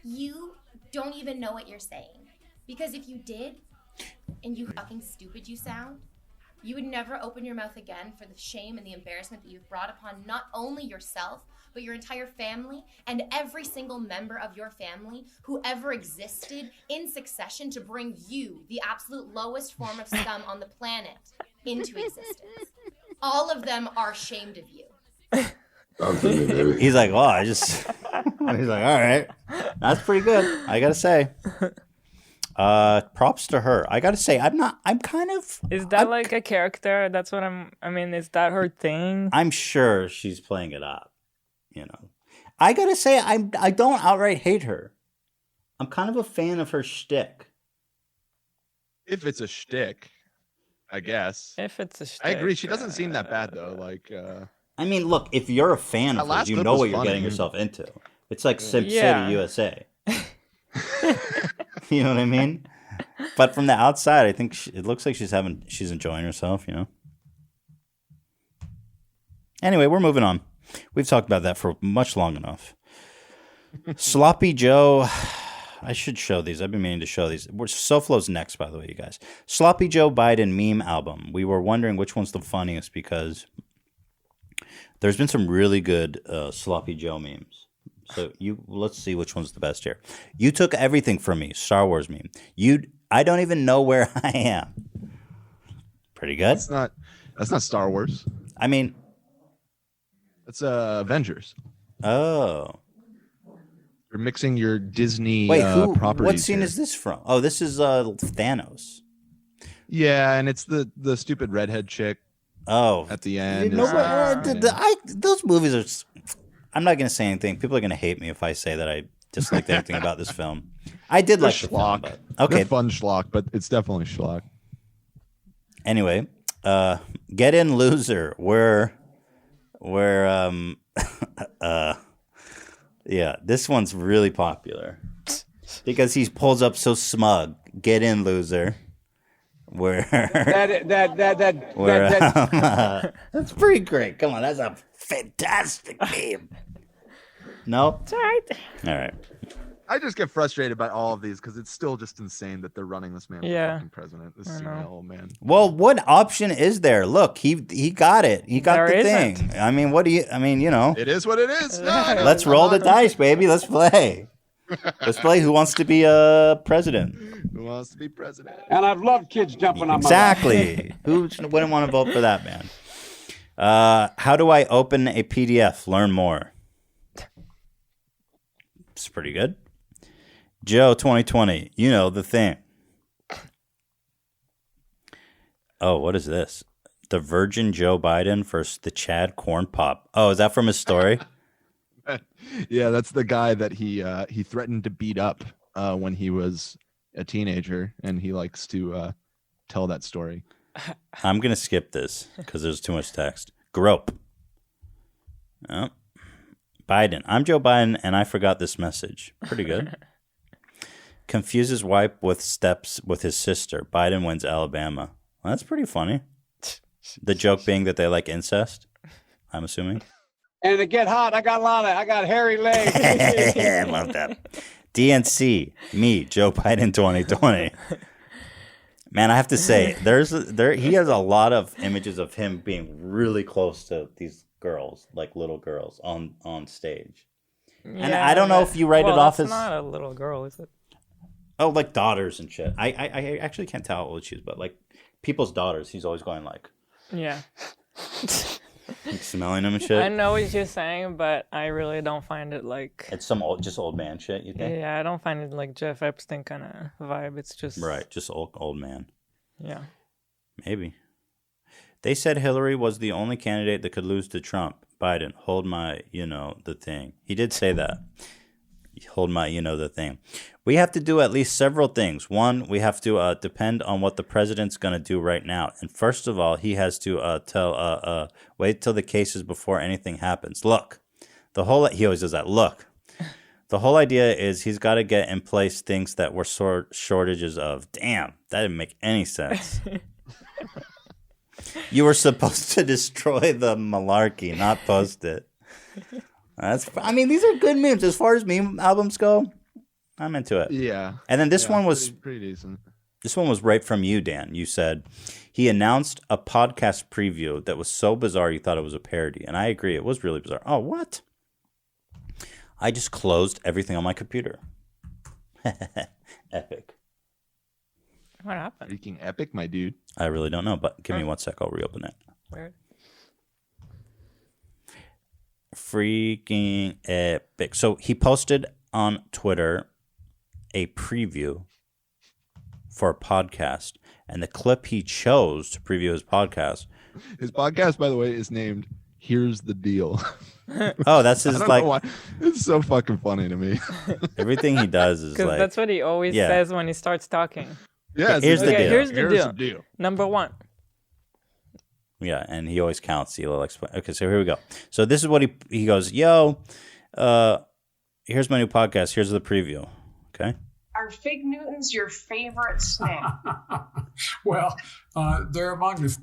You don't even know what you're saying. Because if you did, and you fucking stupid you sound, You would never open your mouth again for the shame and the embarrassment that you've brought upon not only yourself, but your entire family and every single member of your family who ever existed in succession to bring you, the absolute lowest form of scum on the planet, into existence. All of them are ashamed of you. He's like, well, he's like, all right, that's pretty good, I gotta say. Props to her. I gotta say, I'm kind of. Is that like a character? That's what I mean, is that her thing? I'm sure she's playing it up. I gotta say, I don't outright hate her. I'm kind of a fan of her shtick. If it's a shtick, I guess. If it's a shtick. I agree. She doesn't seem that bad though. Like, I mean, look, if you're a fan of her, you know what you're getting yourself into. It's like Sim City, USA. You know what I mean? But from the outside, I think it looks like she's enjoying herself. Anyway, we're moving on. We've talked about that for much long enough. Sloppy Joe. I should show these. I've been meaning to show these. SoFlo's next, by the way, you guys. Sloppy Joe Biden meme album. We were wondering which one's the funniest because there's been some really good Sloppy Joe memes. So let's see which one's the best here. You took everything from me. Star Wars meme. I don't even know where I am. Pretty good. That's not Star Wars. I mean, it's Avengers. Oh. You're mixing your Disney properties. What scene is this from? Oh, this is Thanos. Yeah, and it's the stupid redhead chick. Oh, at the end. Those movies are. I'm not going to say anything. People are going to hate me if I say that I disliked anything about this film. I did like the schlock. film, but okay, they're fun schlock, but it's definitely schlock. Anyway, Get In Loser. Yeah, this one's really popular because he pulls up so smug. Get in, loser. That's pretty great. Come on, that's a fantastic meme. No, it's all right. All right. I just get frustrated by all of these because it's still just insane that they're running this man for fucking president. This senile old man. Well, what option is there? Look, he got it. He got the thing. I mean, It is what it is. Let's roll the dice, baby. Let's play. Let's play. Who wants to be president? Who wants to be president? And I've loved kids jumping on my lap. Exactly. Who wouldn't want to vote for that, man? How do I open a PDF? Learn more. It's pretty good. Joe 2020, you know the thing. Oh, what is this? The Virgin Joe Biden versus the Chad Corn Pop. Oh, is that from his story? Yeah, that's the guy that he threatened to beat up when he was a teenager, and he likes to tell that story. I'm gonna skip this because there's too much text. Grope. Oh. Biden. I'm Joe Biden, and I forgot this message. Pretty good. Confuses wife with steps with his sister. Biden wins Alabama. Well, that's pretty funny. The joke being that they like incest, I'm assuming. And to get hot, I got hairy legs. I love that. DNC, me, Joe Biden 2020. Man, I have to say, he has a lot of images of him being really close to these girls, like little girls on stage. Yeah, and I don't know if you write it off as not a little girl, is it? Oh, like daughters and shit. I actually can't tell how old she is, but like people's daughters, he's always going like, yeah, like smelling them and shit. I know what you're saying, but I really don't find it like it's some old man shit. You think? Yeah, I don't find it like Jeff Epstein kind of vibe. It's just right, just old man. Yeah, maybe. They said Hillary was the only candidate that could lose to Trump. Biden, hold my, the thing. He did say that. Hold my, the thing. We have to do at least several things. One, we have to depend on what the president's going to do right now. And first of all, he has to wait till the cases before anything happens. Look, he always does that. Look, the whole idea is he's got to get in place things that were shortages of. Damn, that didn't make any sense. You were supposed to destroy the malarkey, not post it. These are good memes. As far as meme albums go, I'm into it. Yeah. And then this one was pretty decent. This one was right from you, Dan. You said, he announced a podcast preview that was so bizarre you thought it was a parody. And I agree. It was really bizarre. Oh, what? I just closed everything on my computer. Epic. What happened? Freaking epic, my dude. I really don't know, but give me 1 sec. I'll reopen it. Weird. Freaking epic. So he posted on Twitter a preview for a podcast, and the clip he chose to preview his podcast. His podcast, by the way, is named "Here's the Deal." Oh, that's his I don't like. know why. It's so fucking funny to me. Everything he does is Because like. that's what he always says when he starts talking. Yeah, here's the deal. Here's the deal. Number 1. Yeah, and he always counts. He'll explain. Okay, so here we go. So this is what he goes. Yo, here's my new podcast. Here's the preview. Okay. Are fig Newtons your favorite snack? Well, they're among the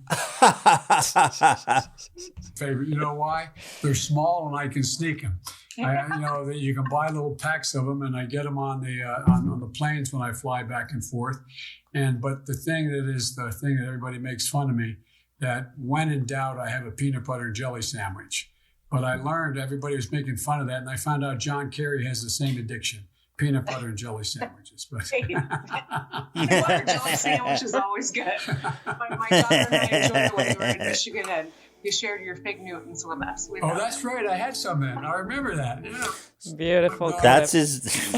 favorite. You know why? They're small and I can sneak them. You can buy little packs of them, and I get them on the planes when I fly back and forth. But the thing that everybody makes fun of me, that when in doubt, I have a peanut butter and jelly sandwich. But I learned everybody was making fun of that, and I found out John Kerry has the same addiction. Peanut butter and jelly sandwiches. But Peanut butter jelly sandwich is always good. My daughter and I enjoyed when we were in Michigan, and you shared your fig Newtons with us. That's right. I had some then. I remember that. Yeah. Beautiful. That's his.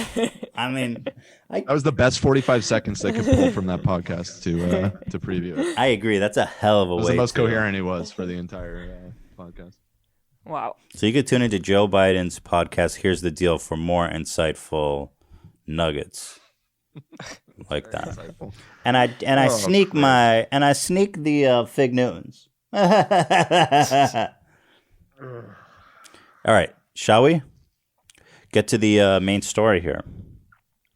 I mean, that was the best 45 seconds they could pull from that podcast to preview it. I agree. That's a hell of a way. That was the most coherent he was for the entire podcast. Wow. So you could tune into Joe Biden's podcast, Here's the Deal, for more insightful nuggets like that. Insightful. And I sneak the fig Newtons. All right, shall we get to the main story here?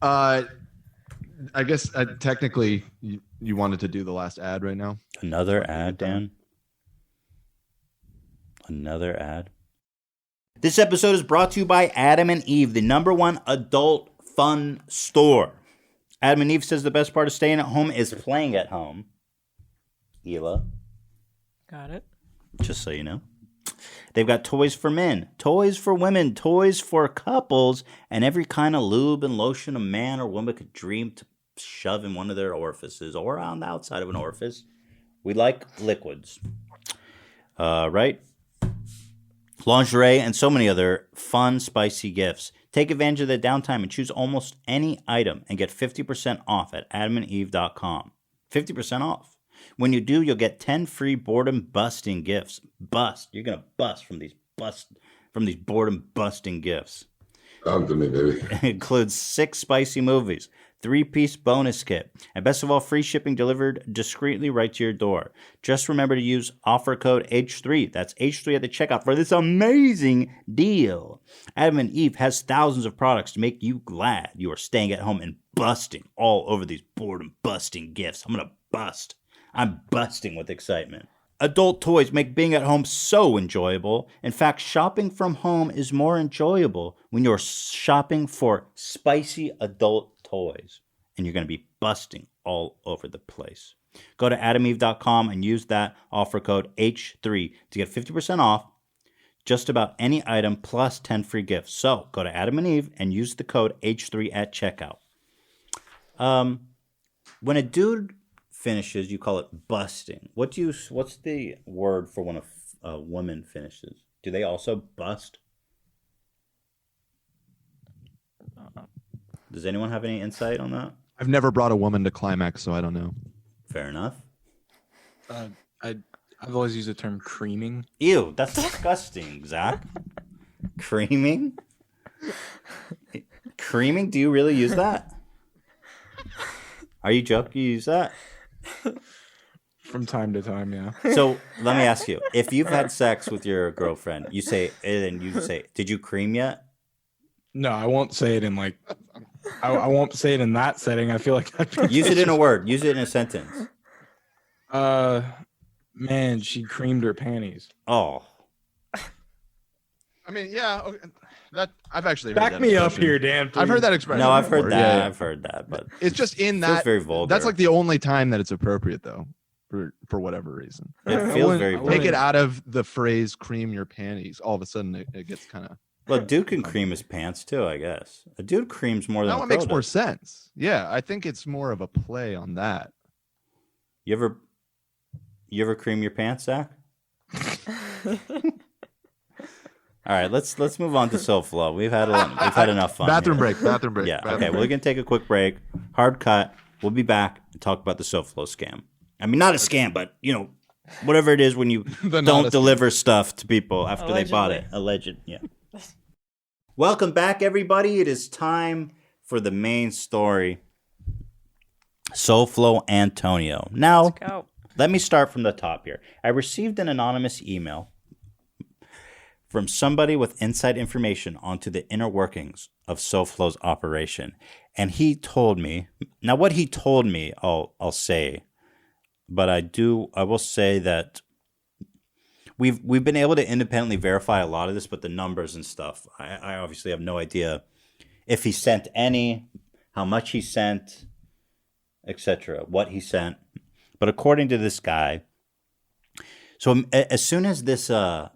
I guess technically you wanted to do the last ad right now. Another ad, Dan? Another ad? This episode is brought to you by Adam and Eve, the #1 adult fun store. Adam and Eve says the best part of staying at home is playing at home. Hila. Got it. Just so you know. They've got toys for men, toys for women, toys for couples, and every kind of lube and lotion a man or woman could dream to shove in one of their orifices or on the outside of an orifice. We like liquids. Right? Lingerie, and so many other fun, spicy gifts. Take advantage of the downtime and choose almost any item and get 50% off at adamandeve.com. 50% off. When you do, you'll get 10 free boredom-busting gifts. You're going to bust from these boredom-busting gifts. Talk to me, baby. It includes 6 spicy movies, 3-piece bonus kit, and best of all, free shipping delivered discreetly right to your door. Just remember to use offer code H3, that's H3 at the checkout, for this amazing deal. Adam and Eve has thousands of products to make you glad you are staying at home and busting all over these boredom-busting gifts. I'm busting with excitement. Adult toys make being at home so enjoyable. In fact, shopping from home is more enjoyable when you're shopping for spicy adult toys. And you're going to be busting all over the place. Go to adameve.com and use that offer code H3 to get 50% off just about any item plus 10 free gifts. So go to Adam and Eve and use the code H3 at checkout. When a dude finishes, you call it busting. What's the word for when a woman finishes? Do they also bust? Does anyone have any insight on that? I've never brought a woman to climax, so I don't know. Fair enough. I've always used the term creaming. Ew, that's disgusting, Zach. Creaming? Creaming? Do you really use that? Are you joking? You use that? From time to time, yeah. So let me ask you: if you've had sex with your girlfriend, you say, "Did you cream yet?" No, I won't say it in like. I won't say it in that setting. I feel like use it in a word. Use it in a sentence. Man, she creamed her panties. Oh. I mean, yeah. Okay. That I've actually heard Back that me up expression. here, Dan. I've heard that please. expression. No, I've heard before. that. Yeah. I've heard that, but It's just in feels that. very vulgar. That's like the only time that it's appropriate, though, for whatever reason. It feels very I vulgar. Take it out of the phrase "cream your panties." All of a sudden, it gets kind of. Well, a dude can cream his pants too, I guess. A dude creams more than That a one girl makes more does. sense. Yeah, I think it's more of a play on that. You ever cream your pants, Zach? All right, let's move on to SoFlo. We've had enough fun. Bathroom here. break. Bathroom break. Yeah. bathroom Okay, break. we're gonna take a quick break. Hard cut. We'll be back and talk about the SoFlo scam. I mean, not a scam, but whatever it is when you The not don't a deliver stuff to people after they bought it. Alleged. Yeah. Welcome back, everybody. It is time for the main story. SoFlo Antonio. Now, Go. let me start from the top here. I received an anonymous email from somebody with inside information onto the inner workings of SoFlo's operation. And he told me, now what he told me, I'll say, but I will say that we've been able to independently verify a lot of this, but the numbers and stuff, I obviously have no idea if he sent any, how much he sent, etc., what he sent. But according to this guy, so as soon as this the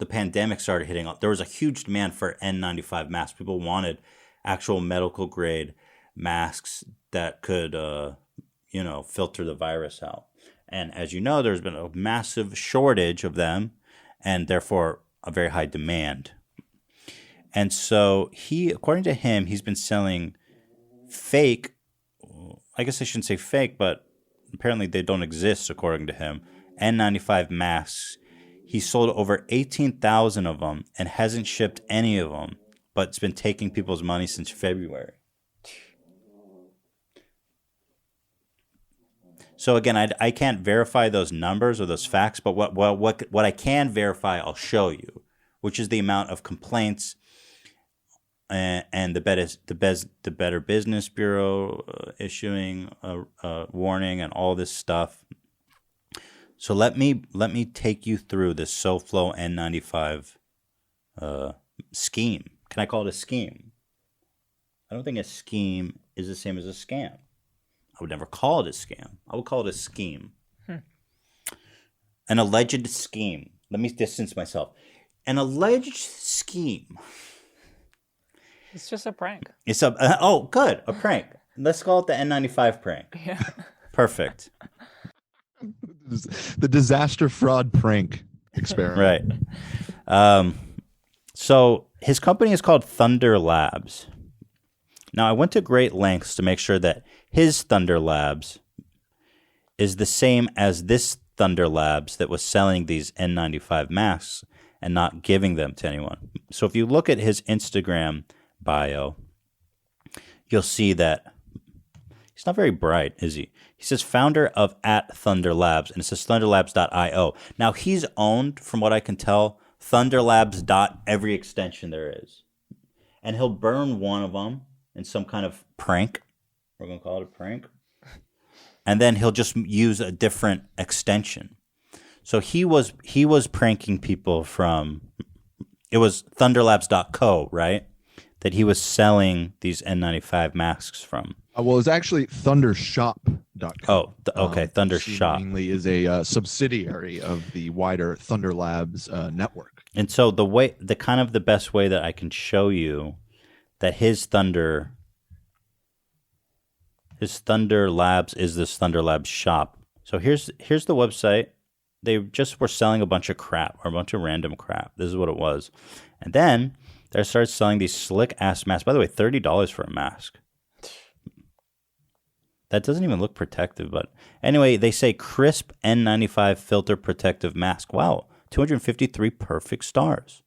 pandemic started hitting up, there was a huge demand for N95 masks. People wanted actual medical grade masks that could filter the virus out. And as you know, there's been a massive shortage of them, and therefore a very high demand. And so according to him, he's been selling fake, I guess I shouldn't say fake, but apparently they don't exist according to him, N95 masks. He sold over 18,000 of them and hasn't shipped any of them, but it's been taking people's money since February. So again, I can't verify those numbers or those facts, but what I can verify, I'll show you, which is the amount of complaints and the Better Business Bureau issuing a warning and all this stuff. So let me take you through this SoFlo N95 scheme. Can I call it a scheme? I don't think a scheme is the same as a scam. I would never call it a scam. I would call it a scheme. An alleged scheme. Let me distance myself. An alleged scheme. It's just a prank. It's good, a prank. Let's call it the N95 prank. Yeah. Perfect. The disaster fraud prank experiment. Right. So his company is called Thunder Labs. Now, I went to great lengths to make sure that his Thunder Labs is the same as this Thunder Labs that was selling these N95 masks and not giving them to anyone. So if you look at his Instagram bio, you'll see that he's not very bright, is he? He says founder of @Thunder Labs, and it says thunderlabs.io. Now, he's owned, from what I can tell, thunderlabs. Every extension there is. And he'll burn one of them in some kind of prank. We're going to call it a prank. And then he'll just use a different extension. So he was pranking people from, it was thunderlabs.co, right? That he was selling these N95 masks from. Well, it's actually thundershop.com. Oh, okay, Thundershop. Seemingly is a subsidiary of the wider Thunder Labs network. And so the best way that I can show you that his Thunder Labs is this Thunder Labs shop. So here's the website. They just were selling a bunch of crap, or a bunch of random crap. This is what it was. And then they started selling these slick ass masks. By the way, $30 for a mask. That doesn't even look protective, but anyway, they say crisp N95 filter protective mask. Wow, 253 perfect stars.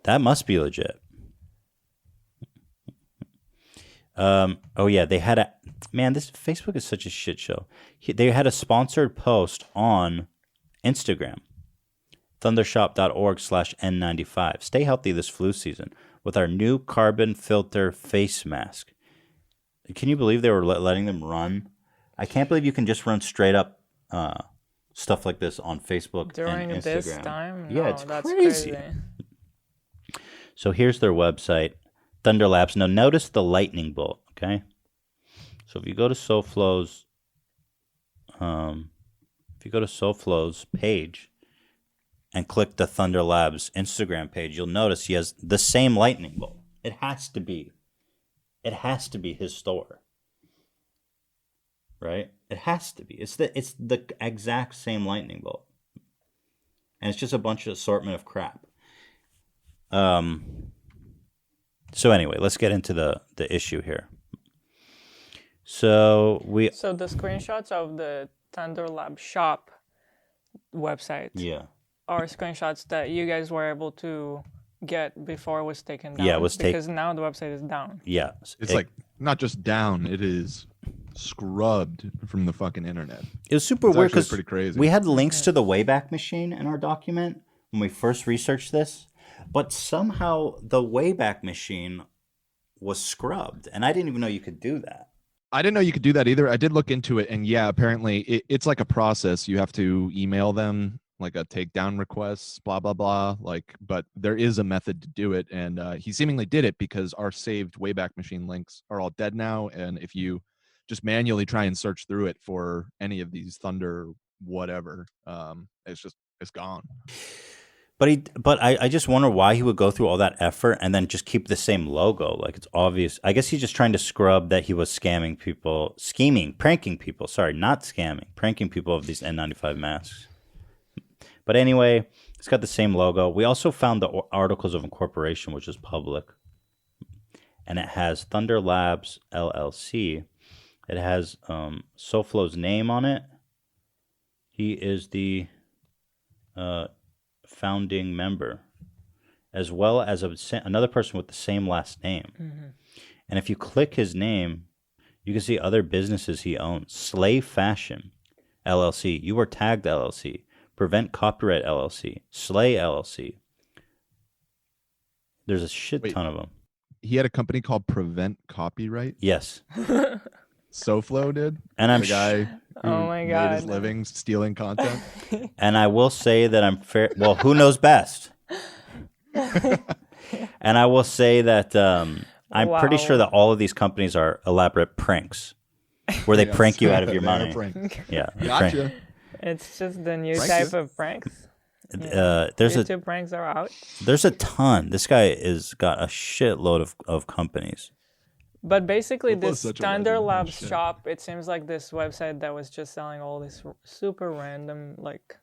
That must be legit. They had this Facebook is such a shit show. They had a sponsored post on Instagram, thundershop.org/N95. Stay healthy this flu season with our new carbon filter face mask. Can you believe they were letting them run? I can't believe you can just run straight up stuff like this on Facebook During and Instagram. this time? Yeah, No, it's that's crazy. So here's their website, Thunder Labs. Now notice the lightning bolt, okay? So if you go to SoFlo's, page and click the Thunder Labs Instagram page, you'll notice he has the same lightning bolt. It has to be his store, right? It has to be. It's the exact same lightning bolt, and it's just a bunch of assortment of crap. So anyway, let's get into the issue here. So the screenshots of the Thunder Lab shop website are screenshots that you guys were able to get before it was taken down. Yeah, it was because now the website is down. Yeah. It's like not just down, it is scrubbed from the fucking internet. It was super weird because pretty crazy. We had links to the Wayback Machine in our document when we first researched this, but somehow the Wayback Machine was scrubbed, and I didn't even know you could do that. I didn't know you could do that either. I did look into it, and yeah, apparently it's like a process. You have to email them like a takedown request, blah blah blah. But there is a method to do it, and he seemingly did it because our saved Wayback Machine links are all dead now, and if you just manually try and search through it for any of these Thunder whatever, it's gone. But I just wonder why he would go through all that effort and then just keep the same logo. Like, it's obvious. I guess he's just trying to scrub that he was pranking people. Sorry, not scamming, pranking people of these N95 masks. But anyway, it's got the same logo. We also found the articles of incorporation, which is public. And it has Thunder Labs LLC. It has SoFlo's name on it. He is the founding member, as well as another person with the same last name. Mm-hmm. And if you click his name, you can see other businesses he owns. Slave Fashion LLC, You Were Tagged LLC, Prevent Copyright LLC, Slay LLC. There's a shit ton of them. He had a company called Prevent Copyright? Yes. SoFlo did? And I'm the guy who made his God. living stealing content. And I will say that I'm fair. Well, who knows best? And I will say that I'm pretty sure that all of these companies are elaborate pranks, where they prank you out of your money. Yeah, gotcha. It's just the new type of pranks. There's YouTube pranks are out. There's a ton. This guy has got a shitload of companies. But basically, this Thunder Labs shop, it seems like this website that was just selling all these super random, like,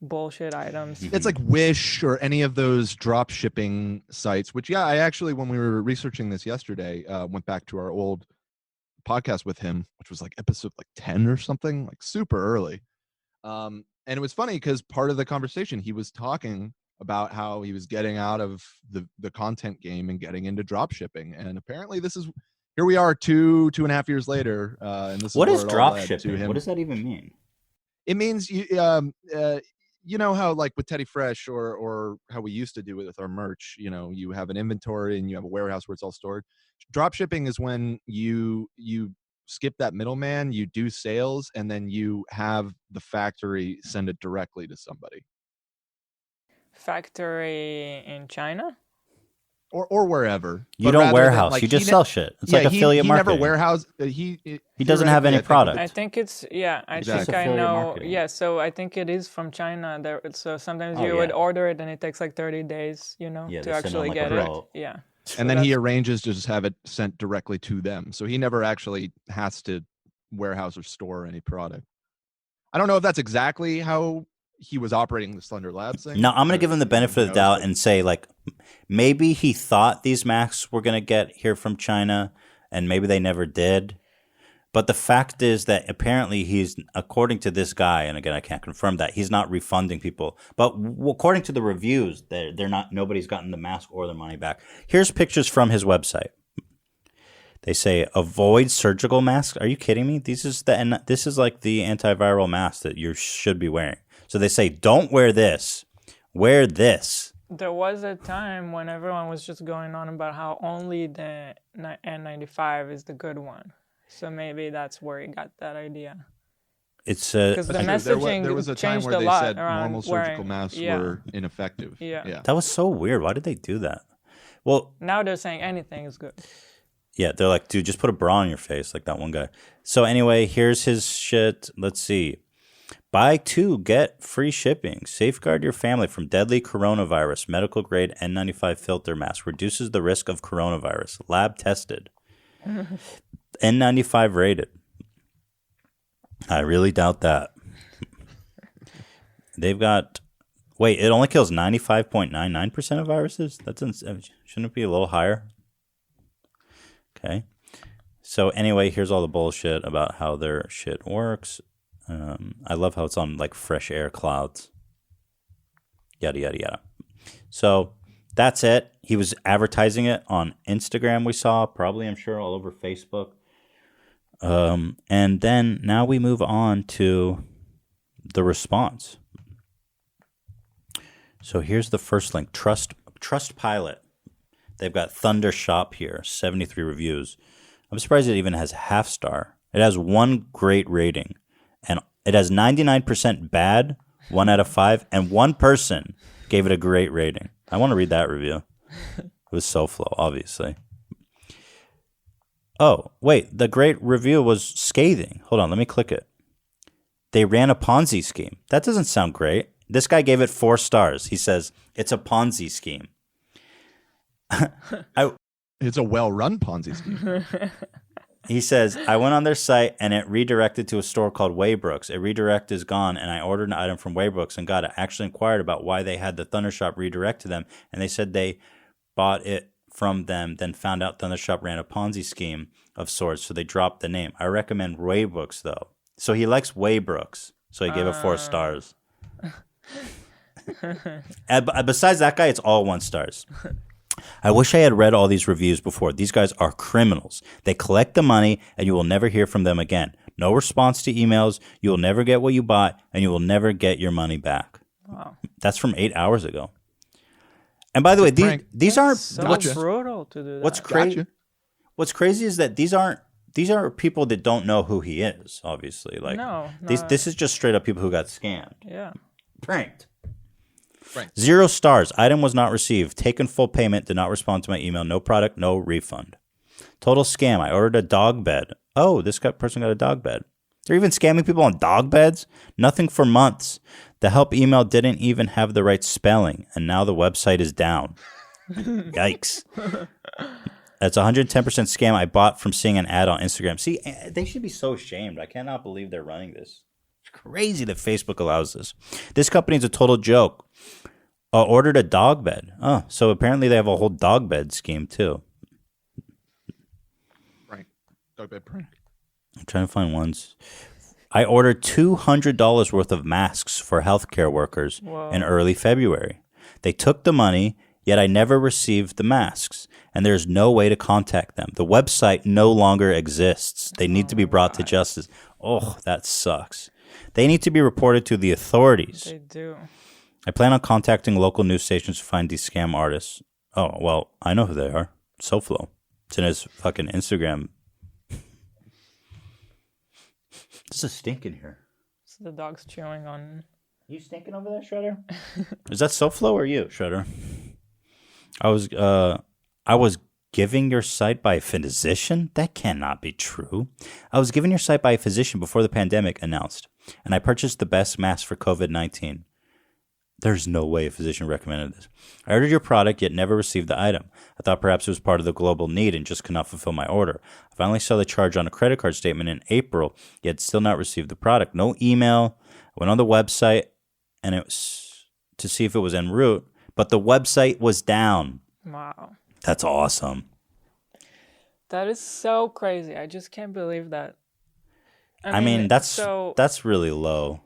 bullshit items. It's like Wish or any of those drop shipping sites, which, yeah, I actually, when we were researching this yesterday, went back to our old podcast with him, which was like episode 10 or something, like super early. And it was funny because part of the conversation, he was talking about how he was getting out of the content game and getting into drop shipping. And apparently here we are 2.5 years later. And this what is is drop shipping? What does that even mean? It means you know how, like, with Teddy Fresh or how we used to do it with our merch, you have an inventory and you have a warehouse where it's all stored. Drop shipping is when you skip that middleman, you do sales, and then you have the factory send it directly to somebody. Factory in China? Or wherever. You don't warehouse. You just sell shit. It's like affiliate marketing. He never warehouse. He doesn't have any product. I think it's, I think I know. Marketing. Yeah, so I think it is from China. So sometimes you would order it and it takes like 30 days, to actually get it. Yeah. And then he arranges to just have it sent directly to them. So he never actually has to warehouse or store any product. I don't know if that's exactly how he was operating the Thunder Labs thing. No, I'm going to give him the benefit of the doubt and say, like, maybe he thought these masks were going to get here from China, and maybe they never did. But the fact is that apparently he's, according to this guy, and again, I can't confirm that, he's not refunding people. But according to the reviews, they're not. Nobody's gotten the mask or their money back. Here's pictures from his website. They say, avoid surgical masks. Are you kidding me? This is like the antiviral mask that you should be wearing. So they say, don't wear this. Wear this. There was a time when everyone was just going on about how only the N95 is the good one. So maybe that's where he got that idea. It's because the messaging there was a time where they said normal surgical masks were ineffective. Yeah. That was so weird. Why did they do that? Well, now they're saying anything is good. Yeah, they're like, dude, just put a bra on your face, like that one guy. So anyway, here's his shit. Let's see. Buy 2, get free shipping. Safeguard your family from deadly coronavirus. Medical grade N95 filter mask reduces the risk of coronavirus. Lab tested. N95 rated. I really doubt that. They've got... Wait, it only kills 95.99% of viruses? Shouldn't it be a little higher? Okay. So anyway, here's all the bullshit about how their shit works. I love how it's on like fresh air clouds. Yada, yada, yada. So that's it. He was advertising it on Instagram, we saw. Probably, I'm sure, all over Facebook. And then now we move on to the response. So here's the first link. Trustpilot. They've got Thunder Shop here, 73 reviews. I'm surprised it even has half star. It has 1 great rating. And it has 99% bad, 1 out of 5, and 1 person gave it a great rating. I want to read that review. It was SoFlo, obviously. Oh, wait, the great review was scathing. Hold on, let me click it. They ran a Ponzi scheme. That doesn't sound great. This guy gave it 4 stars. He says, it's a Ponzi scheme. It's a well-run Ponzi scheme. He says, I went on their site and it redirected to a store called Waybrooks. A redirect is gone and I ordered an item from Waybrooks and got it. Actually inquired about why they had the Thunder Shop redirect to them, and they said they bought it from them, then found out Thunder Shop ran a Ponzi scheme of sorts, so they dropped the name. I recommend Waybrooks, though. So he likes Waybrooks, so he gave it 4 stars. And besides that guy, it's all 1 stars. I wish I had read all these reviews before. These guys are criminals. They collect the money, and you will never hear from them again. No response to emails. You will never get what you bought, and you will never get your money back. Wow. That's from 8 hours ago. And by the way, these aren't so brutal to do that. What's crazy? What's crazy is that these are people that don't know who he is. Obviously, like this is just straight up people who got scammed. Yeah, pranked. 0 stars. Item was not received. Taken full payment. Did not respond to my email. No product. No refund. Total scam. I ordered a dog bed. Oh, this person got a dog bed. They're even scamming people on dog beds? Nothing for months. The help email didn't even have the right spelling, and now the website is down. Yikes. That's 110% scam I bought from seeing an ad on Instagram. See, they should be so ashamed. I cannot believe they're running this. It's crazy that Facebook allows this. This company is a total joke. Ordered a dog bed. Oh, so apparently they have a whole dog bed scheme, too. Right. Dog bed prank. I'm trying to find ones. I ordered $200 worth of masks for healthcare workers in early February. They took the money, yet I never received the masks, and there's no way to contact them. The website no longer exists. They need to be brought to justice. Oh, that sucks. They need to be reported to the authorities. They do. I plan on contacting local news stations to find these scam artists. Oh, well, I know who they are. SoFlo. It's in his fucking Instagram. There's a stink in here. So the dog's chewing on. You stinking over there, Shredder? Is that SoFlo or you, Shredder? I was giving your site by a physician? That cannot be true. I was given your site by a physician before the pandemic announced, and I purchased the best mask for COVID-19. There's no way a physician recommended this. I ordered your product, yet never received the item. I thought perhaps it was part of the global need and just could not fulfill my order. I finally saw the charge on a credit card statement in April, yet still not received the product. No email. I went on the website and it was to see if it was en route, but the website was down. Wow. That's awesome. That is so crazy. I just can't believe that. I mean that's really low.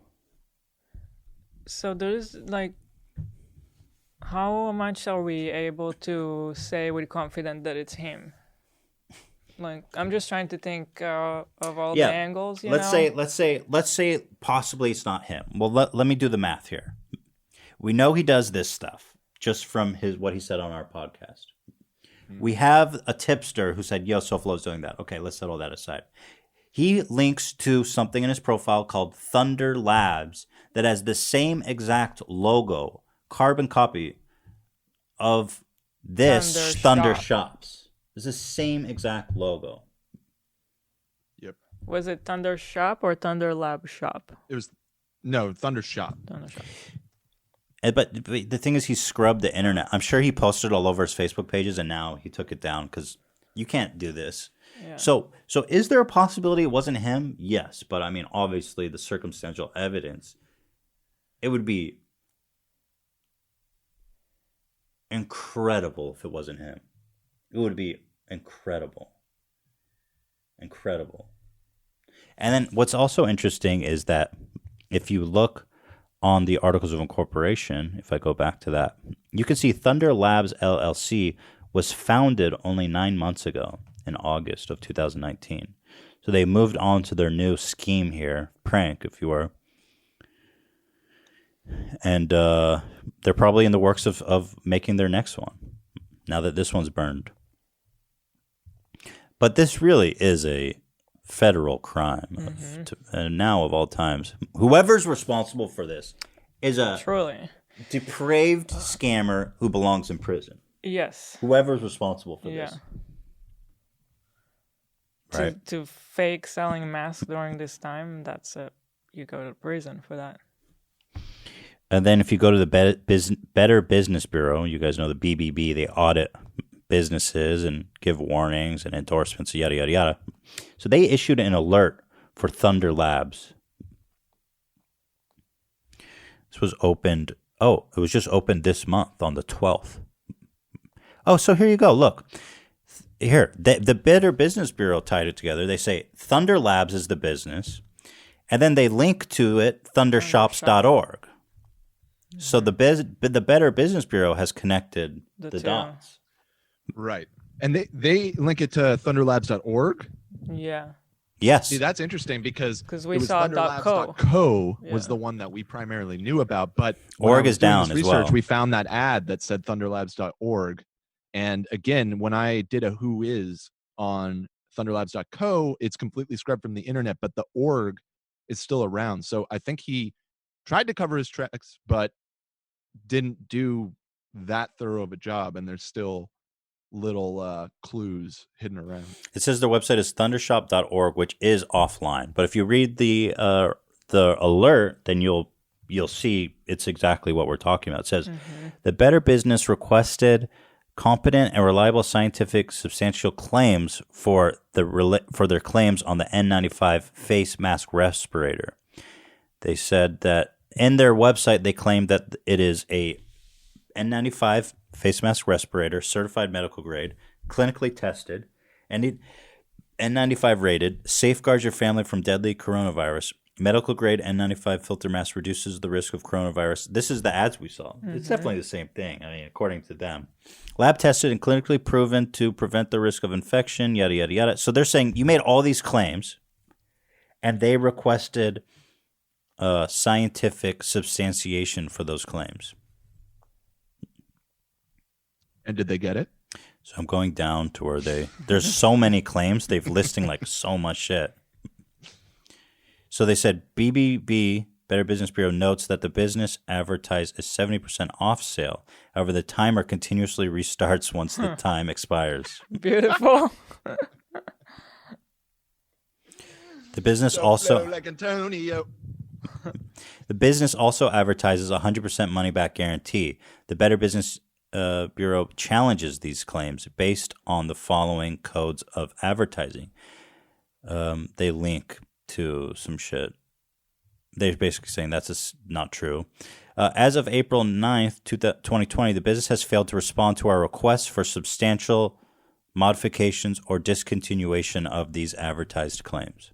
So there's like, how much are we able to say with confidence that it's him? Like, I'm just trying to think of all the angles. Let's say possibly it's not him. Well, let me do the math here. We know he does this stuff just from what he said on our podcast. We have a tipster who said, "Yo, SoFlo's doing that." Okay, let's set all that aside. He links to something in his profile called Thunder Labs that has the same exact logo, carbon copy of This Thunder Shops is the same exact logo. Yep. Was it Thunder Shop or Thunder Lab Shop? It was Thunder Shop. Thunder Shop. But the thing is, he scrubbed the internet. I'm sure he posted all over his Facebook pages, and now he took it down because you can't do this. Yeah. So is there a possibility it wasn't him? Yes, but I mean, obviously, the circumstantial evidence, it would be incredible if it wasn't him. It would be incredible. Incredible. And then what's also interesting is that if you look on the Articles of Incorporation, if I go back to that, you can see Thunder Labs LLC was founded only 9 months ago in August of 2019. So they moved on to their new scheme here, prank, if you were. And they're probably in the works of making their next one, now that this one's burned. But this really is a federal crime. And now, of all times, whoever's responsible for this is a truly depraved scammer who belongs in prison. Yes. Whoever's responsible for this. Right. To fake selling masks during this time, that's it. You go to prison for that. And then if you go to the Better Business Bureau, you guys know the BBB, they audit businesses and give warnings and endorsements, yada, yada, yada. So they issued an alert for Thunder Labs. This was opened, it was just opened this month on the 12th. Oh, so here you go. Look, here, the Better Business Bureau tied it together. They say Thunder Labs is the business, and then they link to it, thundershops.org. So the Better Business Bureau has connected the dots. Right. And they link it to thunderlabs.org. Yeah. Yes. See, that's interesting because we saw .co was the one that we primarily knew about, but org is down as well. We found that ad that said thunderlabs.org. And again, when I did a who is on thunderlabs.co, it's completely scrubbed from the internet, but the org is still around. So I think he tried to cover his tracks, but didn't do that thorough of a job. And there's still little clues hidden around. It says their website is thundershop.org, which is offline. But if you read the alert, then you'll see it's exactly what we're talking about. It says the Better Business requested competent and reliable scientific substantial claims for their claims on the N95 face mask respirator. They said that in their website they claimed that it is a N95 face mask respirator, certified medical grade, clinically tested, and N95 rated, safeguards your family from deadly coronavirus. Medical grade N95 filter mask reduces the risk of coronavirus. This is the ads we saw. It's definitely the same thing. I mean, according to them. Lab tested and clinically proven to prevent the risk of infection, yada, yada, yada. So they're saying you made all these claims, and they requested scientific substantiation for those claims. And did they get it? So I'm going down to where there's so many claims. They've listing like so much shit. So they said BBB, Better Business Bureau, notes that the business advertised a 70% off sale. However, the timer continuously restarts once the time expires. Beautiful. The business also like Antonio. The business also advertises a 100% money back guarantee. The Better Business Bureau challenges these claims based on the following codes of advertising. They link to some shit. They're basically saying that's not true. As of April 9th, 2020, the business has failed to respond to our requests for substantial modifications or discontinuation of these advertised claims.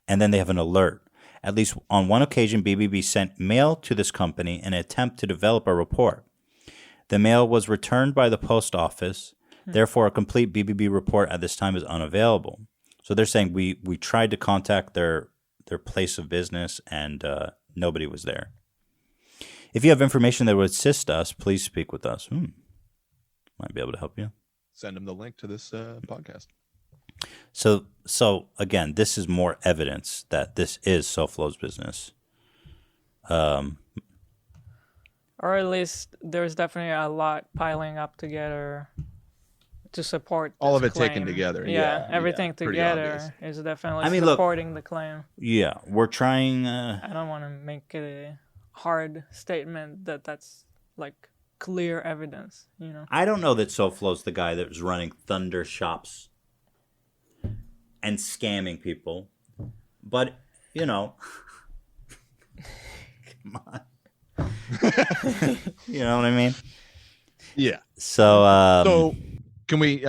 And then they have an alert. At least on one occasion, BBB sent mail to this company in an attempt to develop a report. The mail was returned by the post office. Therefore, a complete BBB report at this time is unavailable. So they're saying we tried to contact their place of business and nobody was there. If you have information that would assist us, please speak with us. Might be able to help you. Send them the link to this podcast. So again, this is more evidence that this is SoFlo's business. Or at least there's definitely a lot piling up together to support all of this it taken claim. together. Yeah, everything pretty together is definitely I mean, look- supporting the claim. Yeah, we're trying. I don't want to make a hard statement that that's like clear evidence, you know. I don't know that SoFlo's the guy that was running Thunder shops and scamming people, but you know, come on, you know what I mean? Yeah. So, So can we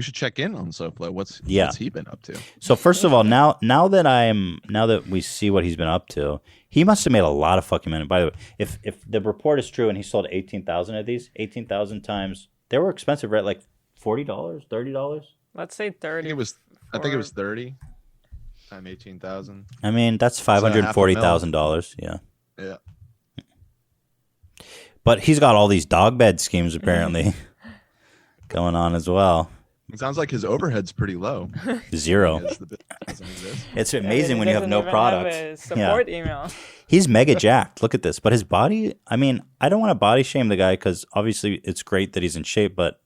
should check in on SoFlo. What's he been up to? So first of all, now that we see what he's been up to, he must have made a lot of fucking money. By the way, if the report is true and he sold 18,000 of these, 18,000 times, they were expensive, right? Like $40, $30. Let's say 30. I think it was 30 times 18,000. I mean, that's $540,000. Yeah. Yeah. But he's got all these dog bed schemes apparently going on as well. It sounds like his overhead's pretty low. 0. It's amazing when you have no product. Support email. He's mega jacked. Look at this. But his body, I mean, I don't want to body shame the guy because obviously it's great that he's in shape, but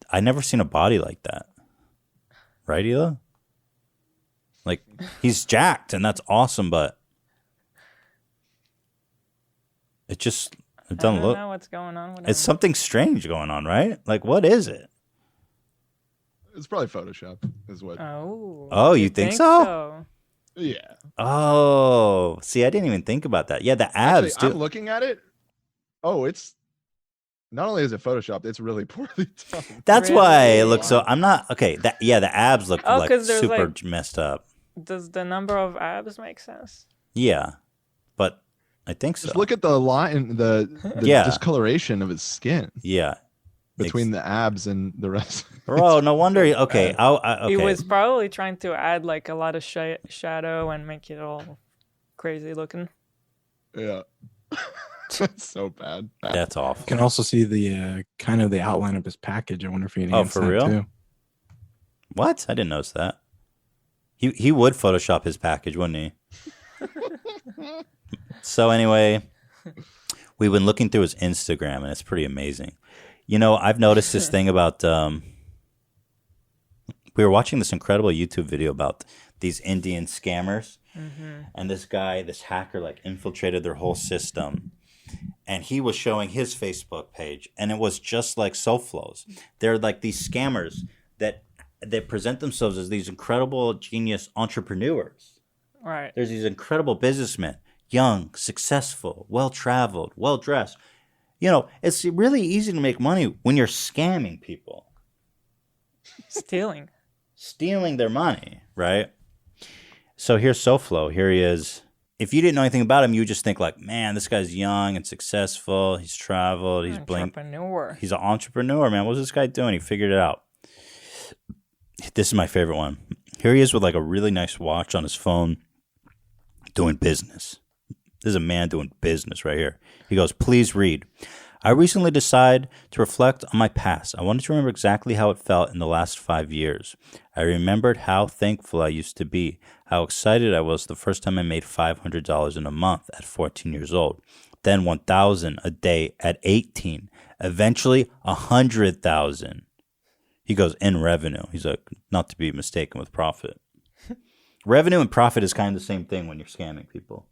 I never seen a body like that. Right, Hila? Like, he's jacked and that's awesome, but it doesn't look. I don't know what's going on with It's him. something strange going on, right? Like, what is it? It's probably Photoshop, is what. Oh, you think so? Yeah. Oh, see, I didn't even think about that. Yeah, the abs. Actually, I'm looking at it. Oh, it's not only is it photoshopped, it's really poorly done. That's why it looks so. I'm not okay. The abs look like 'cause there's, super like- messed up. Does the number of abs make sense? Yeah, but I think so. Just look at the line, the Yeah. discoloration of his skin. Yeah, between the abs and the rest. Bro, no wonder. Okay, okay. He was probably trying to add like a lot of shadow and make it all crazy looking. Yeah. That's so bad. That's awful. You can also see the kind of the outline of his package. I wonder if he enhanced for that real? too. What? I didn't notice that. He would Photoshop his package, wouldn't he? So anyway, we've been looking through his Instagram, and it's pretty amazing. You know, I've noticed this thing about. We were watching this incredible YouTube video about these Indian scammers, and this guy, this hacker, like infiltrated their whole system, and he was showing his Facebook page, and it was just like SoFlo's. They're like these scammers that present themselves as these incredible genius entrepreneurs. Right. There's these incredible businessmen, young, successful, well-traveled, well-dressed. You know, it's really easy to make money when you're scamming people. Stealing their money, right? So here's SoFlo. Here he is. If you didn't know anything about him, you would just think like, man, this guy's young and successful. He's traveled. He's Entrepreneur. He's an entrepreneur, man. What's this guy doing? He figured it out. This is my favorite one. Here he is with like a really nice watch on his phone doing business. This is a man doing business right here. He goes, please read. I recently decided to reflect on my past. I wanted to remember exactly how it felt in the last 5 years. I remembered how thankful I used to be, how excited I was the first time I made $500 in a month at 14 years old, then $1,000 a day at 18, eventually $100,000. He goes, in revenue. He's like, not to be mistaken with profit. Revenue and profit is kind of the same thing when you're scamming people.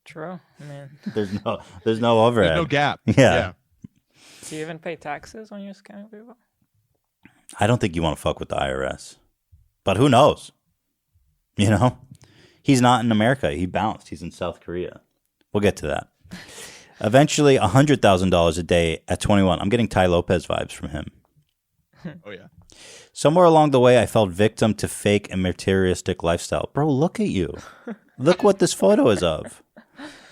True. I mean, There's no overhead. There's no gap. Yeah. do you even pay taxes when you're scamming people? I don't think you want to fuck with the IRS. But who knows? You know? He's not in America. He bounced. He's in South Korea. We'll get to that. Eventually, $100,000 a day at 21. I'm getting Ty Lopez vibes from him. Oh, yeah. Somewhere along the way, I fell victim to fake and materialistic lifestyle. Bro, look at you. Look what this photo is of.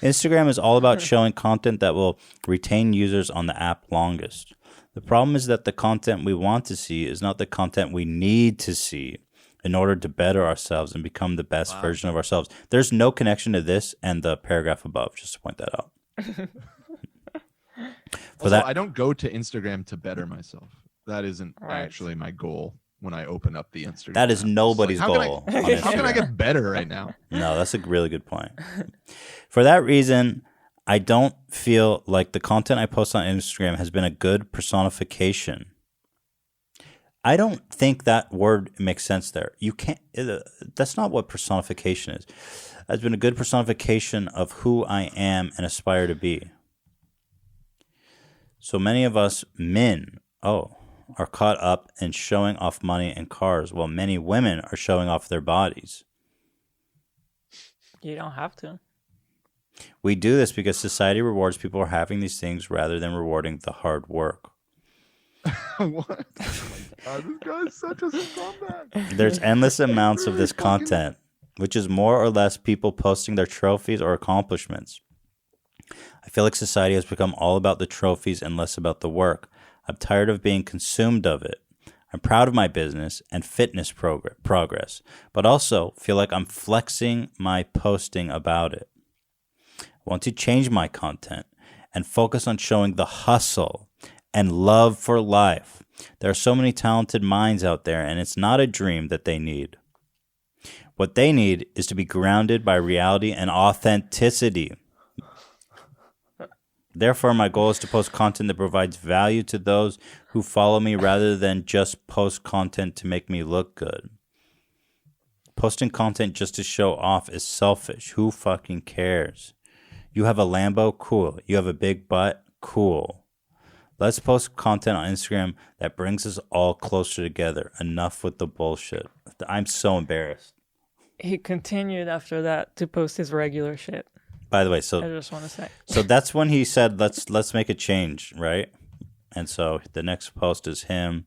Instagram is all about showing content that will retain users on the app longest. The problem is that the content we want to see is not the content we need to see in order to better ourselves and become the best version of ourselves. There's no connection to this and the paragraph above, just to point that out. Also, I don't go to Instagram to better myself. That isn't actually my goal. when I open up the Instagram. That is nobody's how goal. Can how can I get better right now? No, that's a really good point. For that reason, I don't feel like the content I post on Instagram has been a good personification. I don't think that word makes sense there. You can't. That's not what personification is. Has been a good personification of who I am and aspire to be. So many of us men, are caught up in showing off money and cars, while many women are showing off their bodies. You don't have to. We do this because society rewards people for having these things rather than rewarding the hard work. What? Oh my God, this guy's such a scumbag. There's endless amounts of this content, which is more or less people posting their trophies or accomplishments. I feel like society has become all about the trophies and less about the work. I'm tired of being consumed of it. I'm proud of my business and fitness progress, but also feel like I'm flexing my posting about it. I want to change my content and focus on showing the hustle and love for life. There are so many talented minds out there, and it's not a dream that they need. What they need is to be grounded by reality and authenticity. Therefore, my goal is to post content that provides value to those who follow me rather than just post content to make me look good. Posting content just to show off is selfish. Who fucking cares? You have a Lambo? Cool. You have a big butt? Cool. Let's post content on Instagram that brings us all closer together. Enough with the bullshit. I'm so embarrassed. He continued after that to post his regular shit. By the way, I just want to say. So that's when he said, let's make a change, right? And so the next post is him